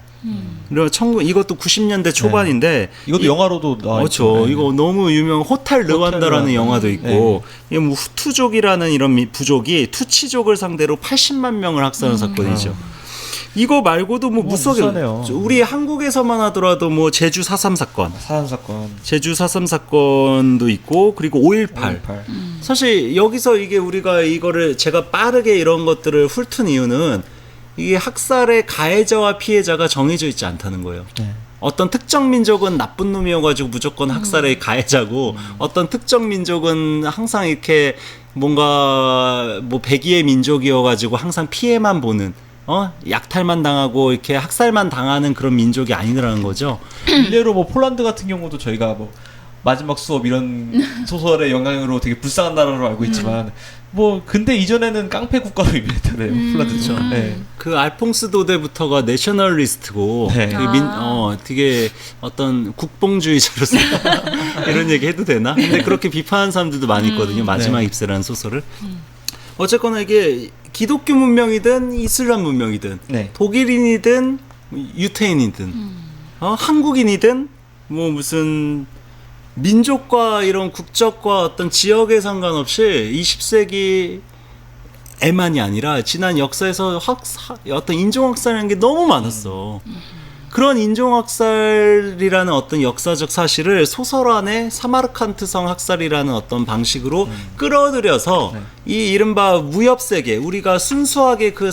이것도 90년대 초반인데 이것도 영화로도 나와 그렇죠. 있죠. 이거 너무 유명 호텔 르완다라는 르완다. 영화도 있고 이게 뭐 후투족이라는 이런 부족이 투치족을 상대로 80만 명을 학살한 사건이죠. 이거 말고도 뭐 무서워요. 우리 한국에서만 하더라도 뭐 제주 4.3 사건, 사안 사건. 제주 4.3 사건도 있고 그리고 5.18. 5.18. 사실 여기서 이게 우리가 이거를 제가 빠르게 이런 것들을 훑은 이유는 이게 학살의 가해자와 피해자가 정해져 있지 않다는 거예요. 네. 어떤 특정 민족은 나쁜 놈이어가지고 무조건 학살의 가해자고 어떤 특정 민족은 항상 이렇게 뭔가 뭐 백의의 민족이어가지고 항상 피해만 보는 약탈만 당하고 이렇게 학살만 당하는 그런 민족이 아니라는 거죠. 일례로 뭐 폴란드 같은 경우도 저희가 뭐 마지막 수업 이런 소설의 영향으로 되게 불쌍한 나라로 알고 있지만 뭐 근데 이전에는 깡패 국가로 유명했잖아요. 폴란드죠. 네. 그 알퐁스 도데부터가 내셔널리스트고 네. 되게 어떤 국뽕주의자로서 이런 얘기 해도 되나? 근데 그렇게 비판하는 사람들도 많이 있거든요. 마지막 네. 입세라는 소설을. 어쨌거나 이게 기독교 문명이든 이슬람 문명이든 네. 독일인이든 유태인이든 한국인이든 뭐 무슨 민족과 이런 국적과 어떤 지역에 상관없이 20세기에만이 아니라 지난 역사에서 어떤 인종학살이라는 게 너무 많았어. 그런 인종학살이라는 어떤 역사적 사실을 소설 안에 사마르칸트성 학살이라는 어떤 방식으로 끌어들여서 이 이른바 무협세계 우리가 순수하게 그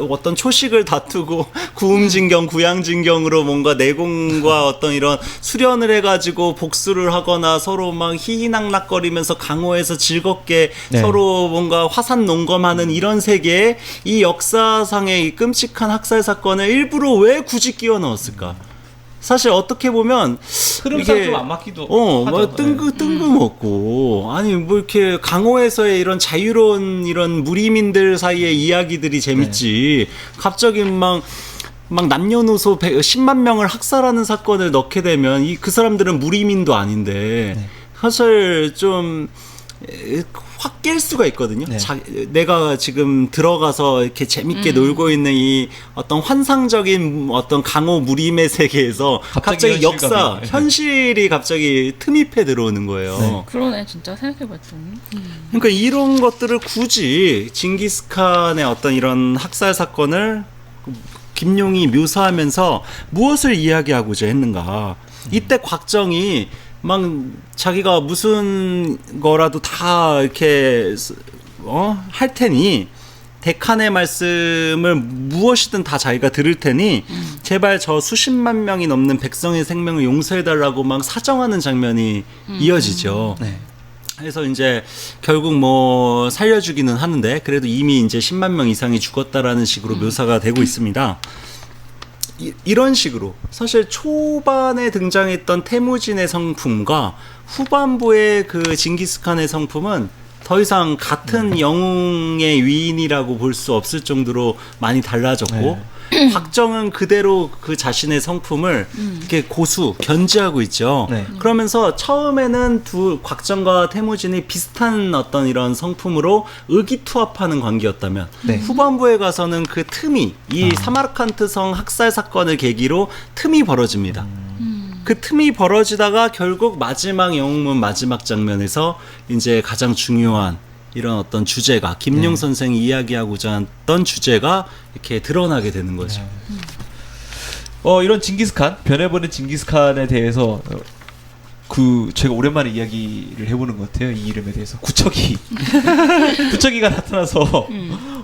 어떤 초식을 다투고 구음진경 구양진경으로 뭔가 내공과 어떤 이런 수련을 해가지고 복수를 하거나 서로 막 희희낙낙거리면서 강호에서 즐겁게 네. 서로 뭔가 화산 농검하는 이런 세계에 이 역사상의 이 끔찍한 학살 사건을 일부러 왜 굳이 끼워 넣었을까? 사실 어떻게 보면 흐름상 좀 안 맞기도 뭐 하죠. 뜬금없고 아니 뭐 이렇게 강호에서의 이런 자유로운 이런 무리민들 사이의 이야기들이 재밌지 갑자기 막 남녀노소 10만 명을 학살하는 사건을 넣게 되면 그 사람들은 무리민도 아닌데 사실 좀 확 깰 수가 있거든요. 네. 내가 지금 들어가서 이렇게 재밌게 놀고 있는 이 어떤 환상적인 어떤 강호 무림의 세계에서 갑자기 역사, 현실감이. 현실이 갑자기 틈입해 들어오는 거예요. 네. 그러네 진짜 생각해봤더니. 그러니까 이런 것들을 굳이 징기스칸의 어떤 이런 학살 사건을 김용이 묘사하면서 무엇을 이야기하고자 했는가. 이때 곽정이 막 자기가 무슨 거라도 다 이렇게 할 테니 대칸의 말씀을 무엇이든 다 자기가 들을 테니 제발 저 수십만 명이 넘는 백성의 생명을 용서해달라고 막 사정하는 장면이 이어지죠. 네. 그래서 이제 결국 뭐 살려주기는 하는데 그래도 이미 이제 10만 명 이상이 죽었다라는 식으로 묘사가 되고 있습니다. 이런 식으로 사실 초반에 등장했던 태무진의 성품과 후반부의 그 징기스칸의 성품은 더 이상 같은 영웅의 위인이라고 볼 수 없을 정도로 많이 달라졌고 곽정은 그대로 그 자신의 성품을 이렇게 고수 견지하고 있죠. 네. 그러면서 처음에는 곽정과 태무진이 비슷한 어떤 이런 성품으로 의기투합하는 관계였다면 네. 후반부에 가서는 그 틈이 이 사마르칸트 성 학살 사건을 계기로 틈이 벌어집니다. 그 틈이 벌어지다가 결국 마지막 영웅문 마지막 장면에서 이제 가장 중요한 이런 어떤 주제가 김용 선생이 이야기하고자 했던 주제가 이렇게 드러나게 되는 거죠. 이런 징기스칸, 변해버린 징기스칸에 대해서 제가 오랜만에 이야기를 해보는 것 같아요. 이 이름에 대해서 구척이가 나타나서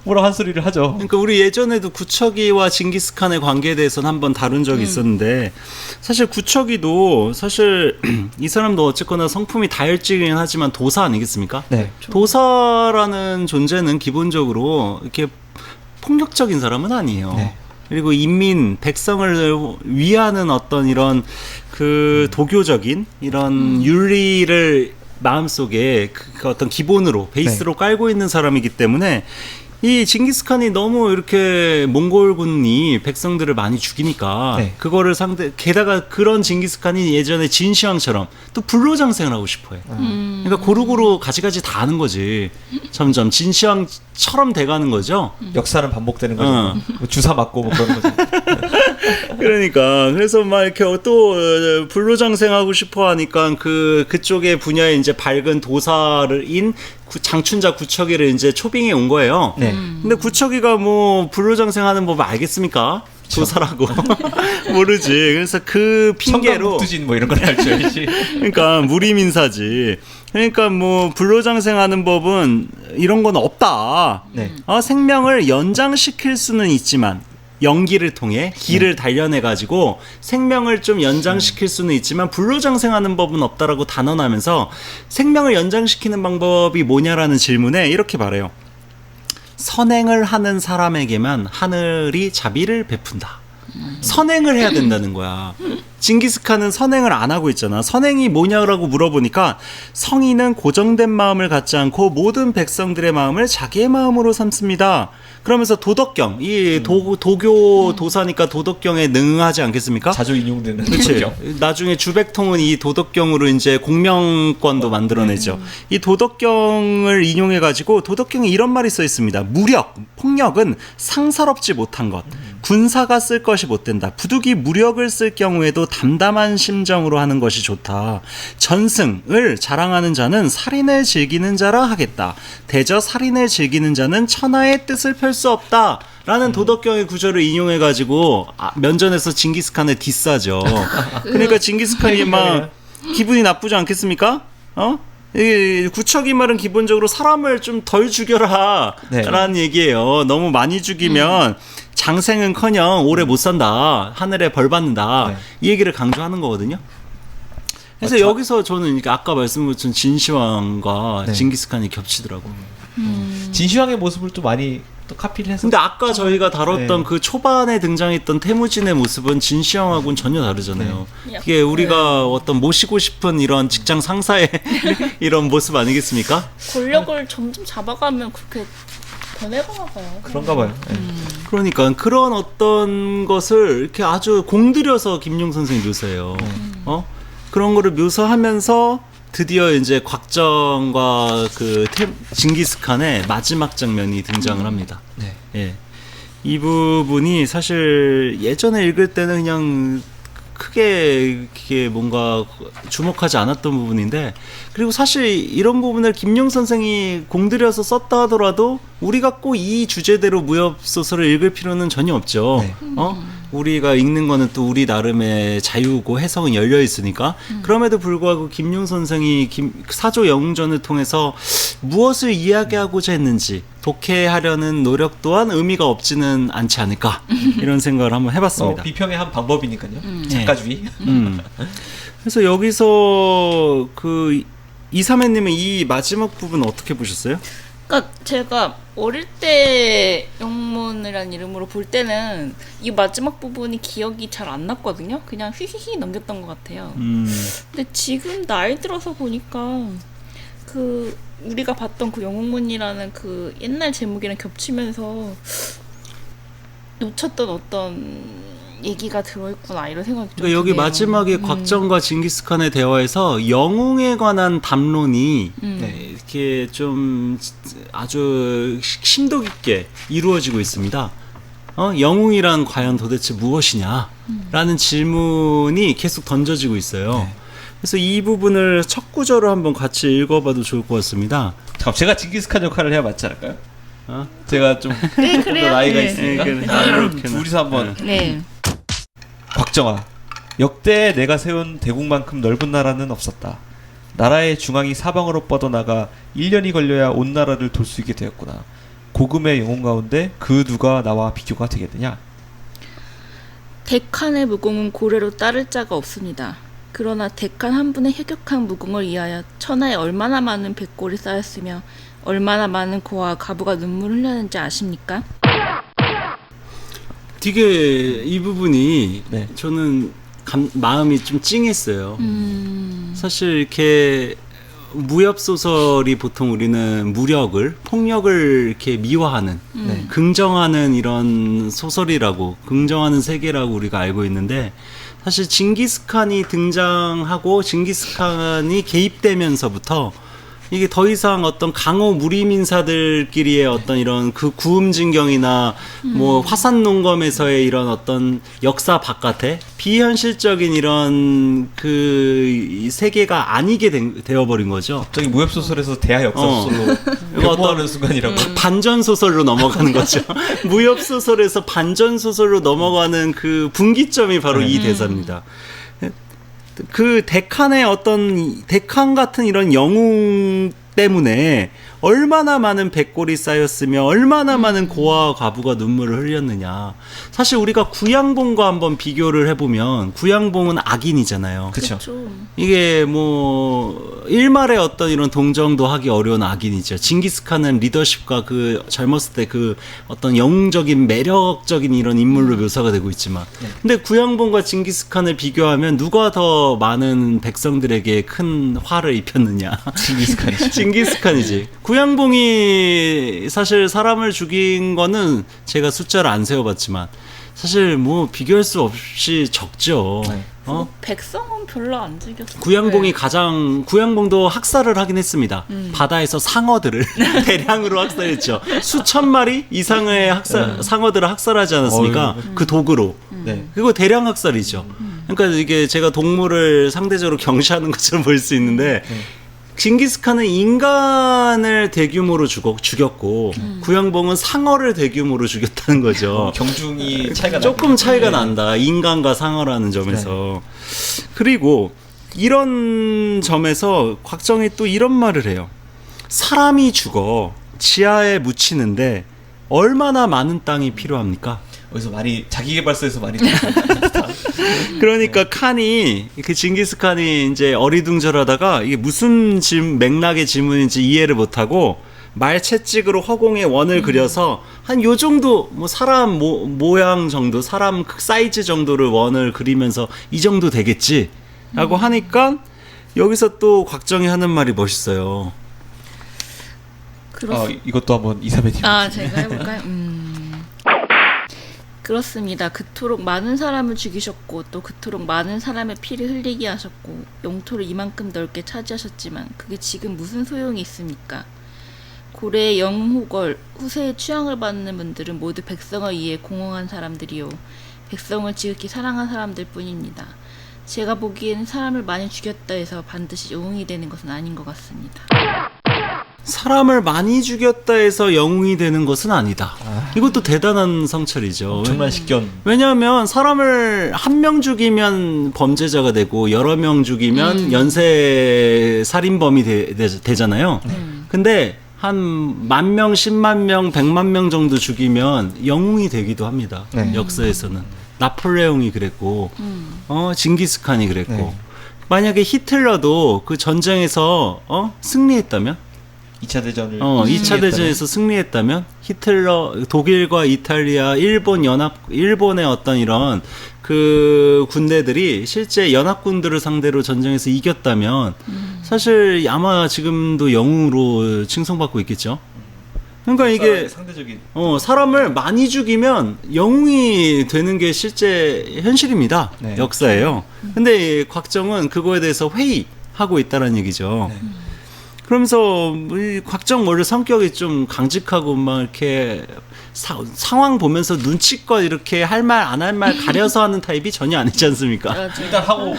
뭐라 한 소리를 하죠. 그러니까 우리 예전에도 구척이와 징기스칸의 관계에 대해서는 한번 다룬 적이 있었는데 사실 구척이도 사실 이 사람도 어쨌거나 성품이 다혈질이긴 하지만 도사 아니겠습니까? 네. 도사라는 존재는 기본적으로 이렇게 폭력적인 사람은 아니에요. 네. 그리고 인민, 백성을 위하는 어떤 이런 그 도교적인 이런 윤리를 마음속에 그 어떤 기본으로 베이스로 깔고 있는 사람이기 때문에 이 징기스칸이 너무 이렇게 몽골군이 백성들을 많이 죽이니까 네. 그거를 게다가 그런 징기스칸이 예전에 진시황처럼 또 불로장생을 하고 싶어해. 그러니까 고루고루 가지가지 다 하는 거지. 점점 진시황처럼 돼가는 거죠. 역사는 반복되는 거죠. 어. 뭐 주사 맞고 뭐 그런 거죠. 그러니까 그래서 막 이렇게 또 불로장생하고 싶어 하니까 그쪽의 분야에 이제 밝은 도사인 장춘자 구척이를 이제 초빙해 온 거예요. 네. 근데 구척이가 뭐 불로장생하는 법 알겠습니까? 도사라고 모르지. 그래서 그 핑계로 청강북두진 뭐 이런 걸 알죠. 그러니까 무리민사지. 그러니까 뭐 불로장생하는 법은 이런 건 없다. 네. 생명을 연장시킬 수는 있지만 연기를 통해 기를 단련해 가지고 생명을 좀 연장시킬 수는 있지만 불로장생하는 법은 없다라고 단언하면서 생명을 연장시키는 방법이 뭐냐라는 질문에 이렇게 말해요. 선행을 하는 사람에게만 하늘이 자비를 베푼다. 선행을 해야 된다는 거야. 징기스칸은 선행을 안 하고 있잖아. 선행이 뭐냐라고 물어보니까 성인은 고정된 마음을 갖지 않고 모든 백성들의 마음을 자기의 마음으로 삼습니다. 그러면서 도덕경, 이 도교 도사니까 도덕경에 능하지 않겠습니까? 자주 인용되는 그렇지. 거죠. 나중에 주백통은 이 도덕경으로 이제 공명권도 만들어내죠. 이 도덕경을 인용해 가지고 도덕경에 이런 말이 써 있습니다. 무력, 폭력은 상사롭지 못한 것. 군사가 쓸 것이 못 된다. 부득이 무력을 쓸 경우에도 담담한 심정으로 하는 것이 좋다. 전승을 자랑하는 자는 살인을 즐기는 자라 하겠다. 대저 살인을 즐기는 자는 천하의 뜻을 펼 수 없다. 라는 도덕경의 구절을 인용해가지고 면전에서 징기스칸을 디싸죠. 그러니까 징기스칸이 막 기분이 나쁘지 않겠습니까? 이 구척이 말은 기본적으로 사람을 좀 덜 죽여라 라는 얘기예요. 너무 많이 죽이면 장생은커녕 오래 못 산다. 하늘에 벌 받는다. 네. 이 얘기를 강조하는 거거든요. 그래서 여기서 저는 아까 말씀드린 진시황과 징기스칸이 겹치더라고요. 진시황의 모습을 또 많이 또 카피를 해서. 근데 아까 저희가 다뤘던 그 초반에 등장했던 태무진의 모습은 진시황하고는 전혀 다르잖아요. 이게 우리가 어떤 모시고 싶은 이런 직장 상사의 이런 모습 아니겠습니까? 권력을 점점 잡아가면 그렇게 변해가나 봐요. 그런가 봐요. 그러니까 그런 어떤 것을 이렇게 아주 공들여서 김용 선생이 묘사해요. 그런 거를 묘사하면서 드디어 이제 곽정과 그 징기스칸의 마지막 장면이 등장을 합니다. 네. 예. 이 부분이 사실 예전에 읽을 때는 그냥 크게 이게 뭔가 주목하지 않았던 부분인데, 그리고 사실 이런 부분을 김용 선생이 공들여서 썼다 하더라도 우리가 꼭 이 주제대로 무협 소설을 읽을 필요는 전혀 없죠. 네. 우리가 읽는 거는 또 우리 나름의 자유고 해석은 열려 있으니까. 그럼에도 불구하고 김용 선생이 사조 영웅전을 통해서 무엇을 이야기하고자 했는지 독해하려는 노력 또한 의미가 없지는 않지 않을까, 이런 생각을 한번 해봤습니다. 비평의 한 방법이니까요. 네. 작가주의. 그래서 여기서 그 이삼해님은 이 마지막 부분 어떻게 보셨어요? 그러니까 제가 어릴 때 영문이라는 이름으로 볼 때는 이 마지막 부분이 기억이 잘 안 났거든요. 그냥 휘휘휘 넘겼던 것 같아요. 근데 지금 나이 들어서 보니까 그 우리가 봤던 그 영웅문이라는 그 옛날 제목이랑 겹치면서 놓쳤던 어떤 얘기가 들어있구나, 이런 생각이 좀 그러니까 여기 드네요. 마지막에 곽정과 징기스칸의 대화에서 영웅에 관한 담론이 네. 이렇게 좀 아주 심도 깊게 이루어지고 있습니다. 영웅이란 과연 도대체 무엇이냐? 라는 질문이 계속 던져지고 있어요. 네. 그래서 이 부분을 첫 구절을 한번 같이 읽어봐도 좋을 것 같습니다. 잠깐, 제가 징기스칸 역할을 해야 맞지 않을까요? 어? 제가 좀 더 그래요. 나이가 네. 있으니까. 네, 그렇구나. 둘이서 한번. 네. 곽정아, 역대 내가 세운 대국만큼 넓은 나라는 없었다. 나라의 중앙이 사방으로 뻗어나가 1년이 걸려야 온 나라를 돌 수 있게 되었구나. 고금의 영웅 가운데 그 누가 나와 비교가 되겠느냐? 덱한의 무공은 고래로 따를 자가 없습니다. 그러나 덱한 한 분의 혁혁한 무공을 위하여 천하에 얼마나 많은 백골이 쌓였으며 얼마나 많은 고아와 가부가 눈물을 흘렸는지 아십니까? 되게 이 부분이 네. 저는 마음이 좀 찡했어요. 사실 이렇게 무협 소설이 보통 우리는 무력을, 폭력을 이렇게 미화하는, 네. 긍정하는 이런 소설이라고, 긍정하는 세계라고 우리가 알고 있는데, 사실 징기스칸이 등장하고 징기스칸이 개입되면서부터 이게 더 이상 어떤 강호 무리민사들끼리의 어떤 이런 그 구음진경이나 뭐 화산농검에서의 이런 어떤 역사 바깥에 비현실적인 이런 그 세계가 아니게 되어버린 거죠. 갑자기 무협 소설에서 대하 역사 소설로 변모하는 순간이라고. 반전 소설로 넘어가는 거죠. 무협 소설에서 반전 소설로 넘어가는 그 분기점이 바로 이 대사입니다. 그 덱한의 어떤 덱한 같은 이런 영웅 때문에 얼마나 많은 백골이 쌓였으며 얼마나 많은 고아와 과부가 눈물을 흘렸느냐. 사실 우리가 구양봉과 한번 비교를 해보면 구양봉은 악인이잖아요. 그쵸. 그렇죠. 이게 뭐 일말의 어떤 이런 동정도 하기 어려운 악인이죠. 징기스칸은 리더십과 그 젊었을 때 그 어떤 영웅적인 매력적인 이런 인물로 묘사가 되고 있지만, 근데 구양봉과 징기스칸을 비교하면 누가 더 많은 백성들에게 큰 화를 입혔느냐? 징기스칸이죠. 징기스칸이지. 구양봉이 사실 사람을 죽인 거는 제가 숫자를 안 세어봤지만 사실 뭐 비교할 수 없이 적죠. 네. 백성은 별로 안 즐겼어요. 구양봉이 구양봉도 학살을 하긴 했습니다. 바다에서 상어들을 대량으로 학살했죠. 수천 마리 이상의 상어들을 학살하지 않았습니까? 그 도구로. 네. 그거 대량 학살이죠. 그러니까 이게 제가 동물을 상대적으로 경시하는 것처럼 보일 수 있는데, 징기스칸은 인간을 대규모로 죽였고 구양봉은 상어를 대규모로 죽였다는 거죠. 경중이 차이가 조금 차이가 네. 난다. 인간과 상어라는 점에서. 그리고 이런 점에서 곽정이 또 이런 말을 해요. 사람이 죽어 지하에 묻히는데 얼마나 많은 땅이 필요합니까? 어디서 많이 자기계발서에서 많이 그러니까 칸이, 그 징기스칸이 이제 어리둥절하다가 이게 무슨 맥락의 질문인지 이해를 못하고 말채찍으로 허공에 원을 그려서 한 요 정도 뭐 사람 모양 정도, 사람 사이즈 정도를 원을 그리면서 이 정도 되겠지 라고 하니까 여기서 또 곽정이 하는 말이 멋있어요. 이것도 한번 이사배님. 제가 해볼까요? 그렇습니다. 그토록 많은 사람을 죽이셨고 또 그토록 많은 사람의 피를 흘리게 하셨고 영토를 이만큼 넓게 차지하셨지만 그게 지금 무슨 소용이 있습니까? 고래의 영웅호걸 후세의 취향을 받는 분들은 모두 백성을 위해 공헌한 사람들이요. 백성을 지극히 사랑한 사람들 뿐입니다. 제가 보기에는 사람을 많이 죽였다 해서 반드시 영웅이 되는 것은 아닌 것 같습니다. 사람을 많이 죽였다 해서 영웅이 되는 것은 아니다. 이것도 대단한 성찰이죠. 엄청난 식견. 왜냐하면 사람을 한 명 죽이면 범죄자가 되고 여러 명 죽이면 연쇄 살인범이 되잖아요. 근데 한 10,000명, 10만 명, 100만 명 정도 죽이면 영웅이 되기도 합니다. 네. 역사에서는 나폴레옹이 그랬고, 징기스칸이 그랬고, 네. 만약에 히틀러도 그 전쟁에서 승리했다면, 2차 대전을 2차 대전에서 승리했다면 히틀러 독일과 이탈리아, 일본의 어떤 이런 그 군대들이 실제 연합군들을 상대로 전쟁에서 이겼다면 사실 아마 지금도 영웅으로 칭송받고 있겠죠. 그러니까 이게 상대적인 사람을 많이 죽이면 영웅이 되는 게 실제 현실입니다. 네. 역사예요. 근데 곽정은 그거에 대해서 회의하고 있다는 얘기죠. 네. 그러면서 이 곽정모를 성격이 좀 강직하고 막 이렇게 상황 보면서 눈치껏 이렇게 할 말 안 할 말 가려서 하는 타입이 전혀 아니지 않습니까? 일단 하고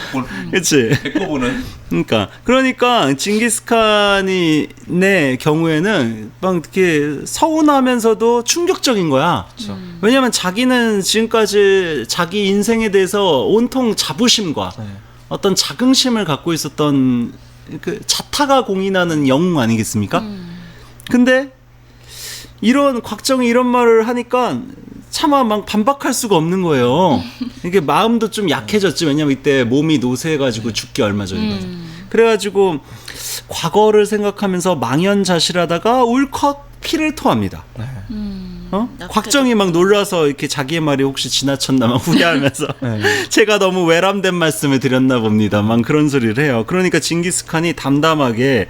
그렇지. 뱉고보는 그러니까 징기스칸이 내 경우에는 막 이렇게 서운하면서도 충격적인 거야. 그렇죠. 왜냐하면 자기는 지금까지 자기 인생에 대해서 온통 자부심과 네. 어떤 자긍심을 갖고 있었던 그 자타가 공인하는 영웅 아니겠습니까? 근데 이런 곽정이 이런 말을 하니까 차마 막 반박할 수가 없는 거예요. 이게 마음도 좀 약해졌지. 왜냐면 이때 몸이 노쇠해가지고 죽기 얼마 전이거든. 그래가지고 과거를 생각하면서 망연자실하다가 울컥 피를 토합니다. 곽정이 막 놀라서 이렇게 자기의 말이 혹시 지나쳤나 막 후회하면서 제가 너무 외람된 말씀을 드렸나 봅니다. 막 그런 소리를 해요. 그러니까 징기스칸이 담담하게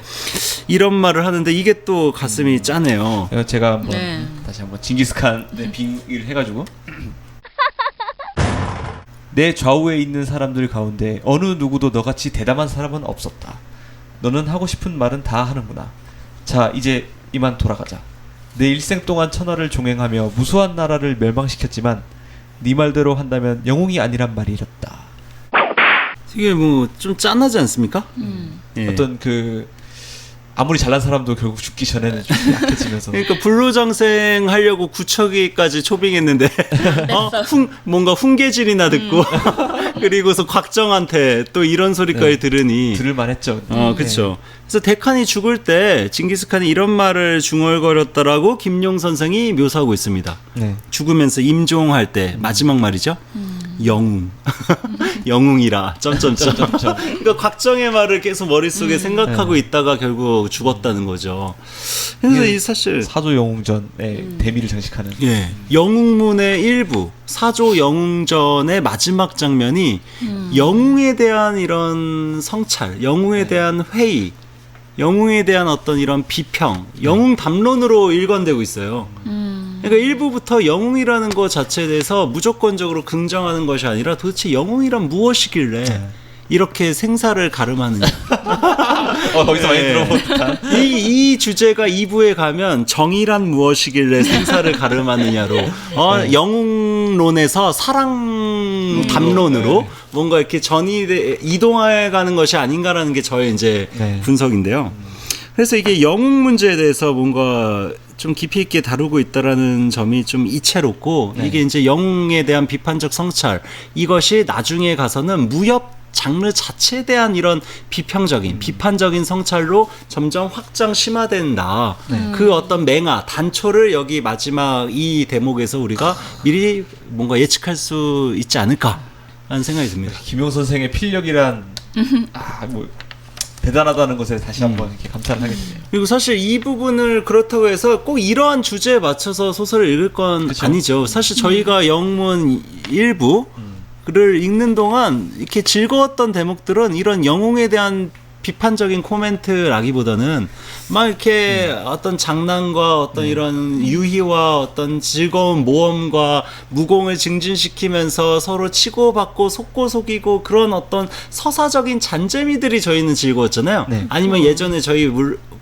이런 말을 하는데 이게 또 가슴이 짜네요. 제가 한번 네. 다시 한번 징기스칸의 빙의를 해가지고 내 좌우에 있는 사람들 가운데 어느 누구도 너같이 대담한 사람은 없었다. 너는 하고 싶은 말은 다 하는구나. 자, 이제 이만 돌아가자. 내 일생 동안 천하를 종행하며 무수한 나라를 멸망시켰지만 네 말대로 한다면 영웅이 아니란 말이 이렇다. 이게 뭐 좀 짠하지 않습니까? 예. 어떤 그 아무리 잘난 사람도 결국 죽기 전에는 좀 약해지면서 그러니까 불로장생 하려고 구척이까지 초빙했는데 뭔가 훈계질이나 듣고 그리고서 곽정한테 또 이런 소리까지 들으니 들을만했죠. 그렇죠. 그래서 데칸이 죽을 때 징기스칸이 이런 말을 중얼거렸다라고 김용 선생이 묘사하고 있습니다. 네. 죽으면서 임종할 때 마지막 말이죠. 영웅, 영웅이라 점점점. 그러니까 곽정의 말을 계속 머릿속에 생각하고 있다가 결국 죽었다는 거죠. 그래서 이 사실 사조 영웅전의 대미를 장식하는. 예, 영웅문의 일부 사조 영웅전의 마지막 장면이 영웅에 대한 이런 성찰, 영웅에 대한 회의, 영웅에 대한 어떤 이런 비평, 영웅 담론으로 일관되고 있어요. 그러니까 일부부터 영웅이라는 것 자체에 대해서 무조건적으로 긍정하는 것이 아니라 도대체 영웅이란 무엇이길래 이렇게 생사를 가름하느냐. 거기서 많이 들어본 듯한. 이 주제가 2부에 가면 정의란 무엇이길래 생사를 가름하느냐로 영웅론에서 사랑 담론으로 뭔가 이렇게 이동해 가는 것이 아닌가라는 게 저의 이제 분석인데요. 그래서 이게 영웅 문제에 대해서 뭔가 좀 깊이 있게 다루고 있다라는 점이 좀 이채롭고 이게 이제 영웅에 대한 비판적 성찰 이것이 나중에 가서는 무협 장르 자체에 대한 이런 비판적인 성찰로 점점 확장 심화된다. 그 어떤 맹아 단초를 여기 마지막 이 대목에서 우리가 미리 뭔가 예측할 수 있지 않을까 하는 생각이 듭니다. 김용 선생의 필력이란 뭐 대단하다는 것에 다시 한번 이렇게 감탄을 하게 되네요. 그리고 사실 이 부분을 그렇다고 해서 꼭 이러한 주제에 맞춰서 소설을 읽을 건 그쵸? 아니죠. 사실 저희가 영문 일부를 읽는 동안 이렇게 즐거웠던 대목들은 이런 영웅에 대한 비판적인 코멘트라기보다는 막 이렇게 어떤 장난과 어떤 이런 유희와 어떤 즐거운 모험과 무공을 증진시키면서 서로 치고받고 속고 속이고 그런 어떤 서사적인 잔재미들이 저희는 즐거웠잖아요. 네. 아니면 예전에 저희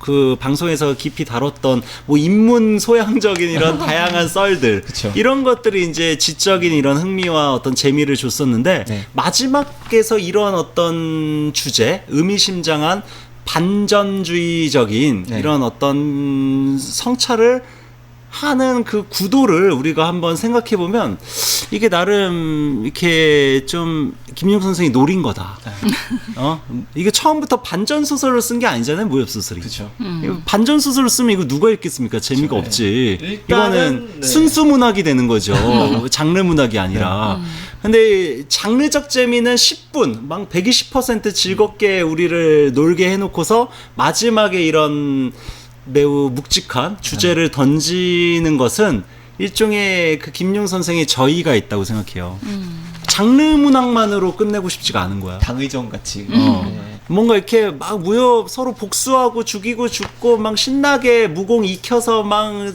그 방송에서 깊이 다뤘던 뭐 인문 소양적인 이런 다양한 썰들 그쵸. 이런 것들이 이제 지적인 이런 흥미와 어떤 재미를 줬었는데 네. 마지막에서 이런 어떤 주제 의미심장한 반전주의적인 네. 이런 어떤 성찰을 하는 그 구도를 우리가 한번 생각해 보면 이게 나름 이렇게 좀 김용 선생이 노린 거다. 이게 처음부터 반전 소설을 쓴 게 아니잖아요, 무협 소설이. 그렇죠. 반전 소설을 쓰면 이거 누가 읽겠습니까? 재미가 그쵸, 없지. 네. 이거는 네. 순수 문학이 되는 거죠. 장르 문학이 아니라. 근데 장르적 재미는 10분, 막 120% 즐겁게 우리를 놀게 해놓고서 마지막에 이런 매우 묵직한 주제를 던지는 것은 일종의 그 김용 선생의 저의가 있다고 생각해요. 장르 문학만으로 끝내고 싶지가 않은 거야. 당의정 같이. 네. 뭔가 이렇게 막 무협 서로 복수하고 죽이고 죽고 막 신나게 무공 익혀서 막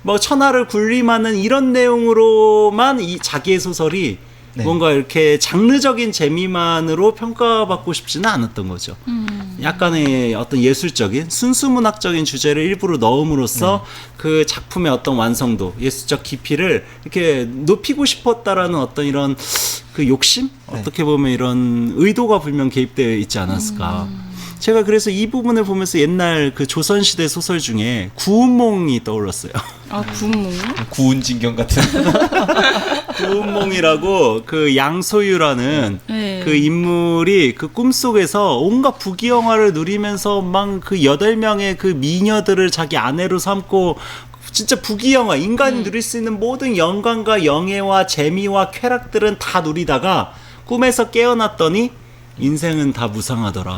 뭐 천하를 군림하는 이런 내용으로만 이 자기의 소설이 네. 뭔가 이렇게 장르적인 재미만으로 평가받고 싶지는 않았던 거죠. 약간의 어떤 예술적인 순수문학적인 주제를 일부러 넣음으로써 그 작품의 어떤 완성도, 예술적 깊이를 이렇게 높이고 싶었다라는 어떤 이런 그 욕심? 어떻게 보면 이런 의도가 분명 개입되어 있지 않았을까. 제가 그래서 이 부분을 보면서 옛날 그 조선시대 소설 중에 구운몽이 떠올랐어요. 아, 구운몽? 구운진경 같은. 구운몽이라고 그 양소유라는 네. 그 인물이 그 꿈속에서 온갖 부귀영화를 누리면서 막 그 8명의 그 미녀들을 자기 아내로 삼고 진짜 부귀영화, 인간이 누릴 수 있는 모든 영광과 영예와 재미와 쾌락들은 다 누리다가 꿈에서 깨어났더니 인생은 다 무상하더라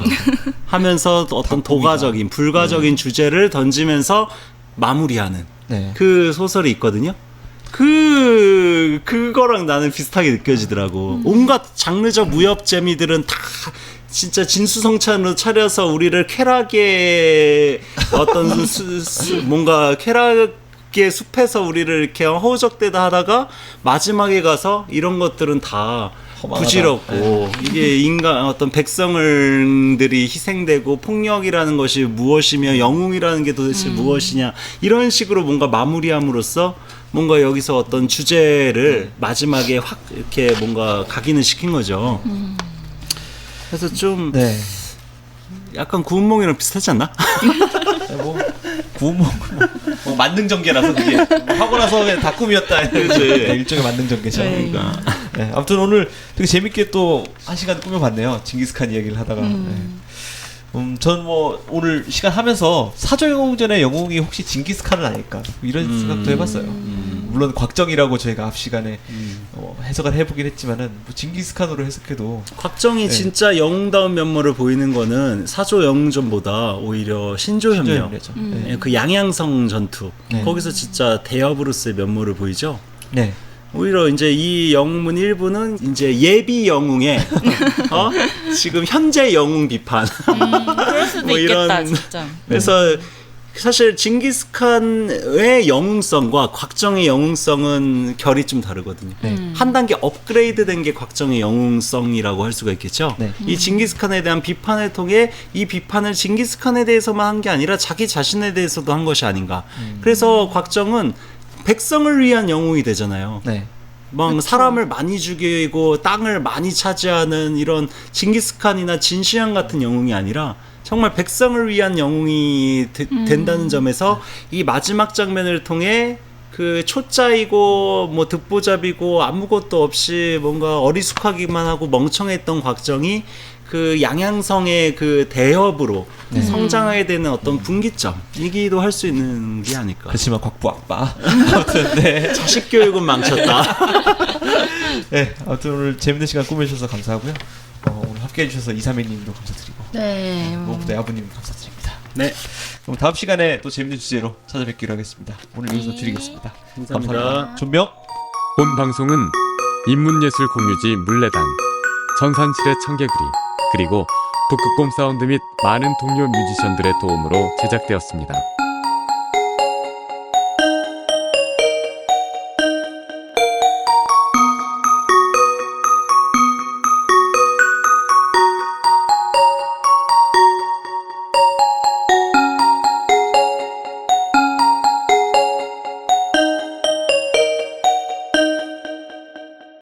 하면서 어떤 도가적인 불가적인 주제를 던지면서 마무리하는 네. 그 소설이 있거든요. 그거랑 나는 비슷하게 느껴지더라고. 온갖 장르적 무협 재미들은 다 진짜 진수성찬으로 차려서 우리를 쾌락의 어떤 뭔가 쾌락의 숲에서 우리를 이렇게 허우적대다 하다가 마지막에 가서 이런 것들은 다 허망하다. 부질없고 이게 인간 어떤 백성들이 희생되고 폭력이라는 것이 무엇이며 영웅이라는 게 도대체 무엇이냐 이런 식으로 뭔가 마무리함으로써 뭔가 여기서 어떤 주제를 마지막에 확 이렇게 뭔가 각인을 시킨 거죠. 그래서 좀 네. 약간 구운몽이랑 비슷하지 않나? 뭐 구운몽 뭐 만능전개라서 그게 하고 나서 그냥 다 꿈이었다. 그치. 네, 일종의 만능전개죠. 네. 그러니까. 네, 아무튼 오늘 되게 재밌게 또 한 시간 꾸며봤네요. 징기스칸 이야기를 하다가. 전 뭐 오늘 시간 하면서 사조영웅전의 영웅이 혹시 징기스칸은 아닐까 이런 생각도 해봤어요. 물론 곽정이라고 저희가 앞 시간에 해석을 해보긴 했지만은 뭐 징기스칸으로 해석해도 곽정이 네. 진짜 영웅다운 면모를 보이는 거는 사조 영웅전보다 오히려 신조협력, 신조협력이죠. 네. 그 양양성 전투 네. 거기서 진짜 대여브루스의 면모를 보이죠. 네. 오히려 이제 이 영웅문 일부는 이제 예비 영웅의 지금 현재 영웅 비판. 그럴 수도 뭐 있겠다, 이런- 진짜. 그래서 사실 징기스칸의 영웅성과 곽정의 영웅성은 결이 좀 다르거든요. 네. 한 단계 업그레이드된 게 곽정의 영웅성이라고 할 수가 있겠죠. 네. 이 징기스칸에 대한 비판을 통해 이 비판을 징기스칸에 대해서만 한 게 아니라 자기 자신에 대해서도 한 것이 아닌가. 그래서 곽정은 백성을 위한 영웅이 되잖아요. 네. 막 사람을 많이 죽이고 땅을 많이 차지하는 이런 징기스칸이나 진시황 같은 영웅이 아니라 정말 백성을 위한 영웅이 된다는 점에서 이 마지막 장면을 통해 그 초짜이고 뭐 듣보잡이고 아무것도 없이 뭔가 어리숙하기만 하고 멍청했던 곽정이 그 양양성의 그 대협으로 성장하게 되는 어떤 분기점이기도 할 수 있는 게 아닐까. 그렇지만 곽부 아빠. 아무튼 네. 자식 교육은 망쳤다. 네. 아무튼 오늘 재밌는 시간 꾸며주셔서 감사하고요. 오늘 함께해 주셔서 이삼혜님도 감사드리고 네. 무엇보다 야부님 감사드립니다. 네, 그럼 다음 시간에 또 재밌는 주제로 찾아뵙기로 하겠습니다. 오늘 여기서 드리겠습니다. 감사합니다. 존명. 본 방송은 인문예술 공유지 물레단, 전산실의 청개구리, 그리고 북극곰 사운드 및 많은 동료 뮤지션들의 도움으로 제작되었습니다.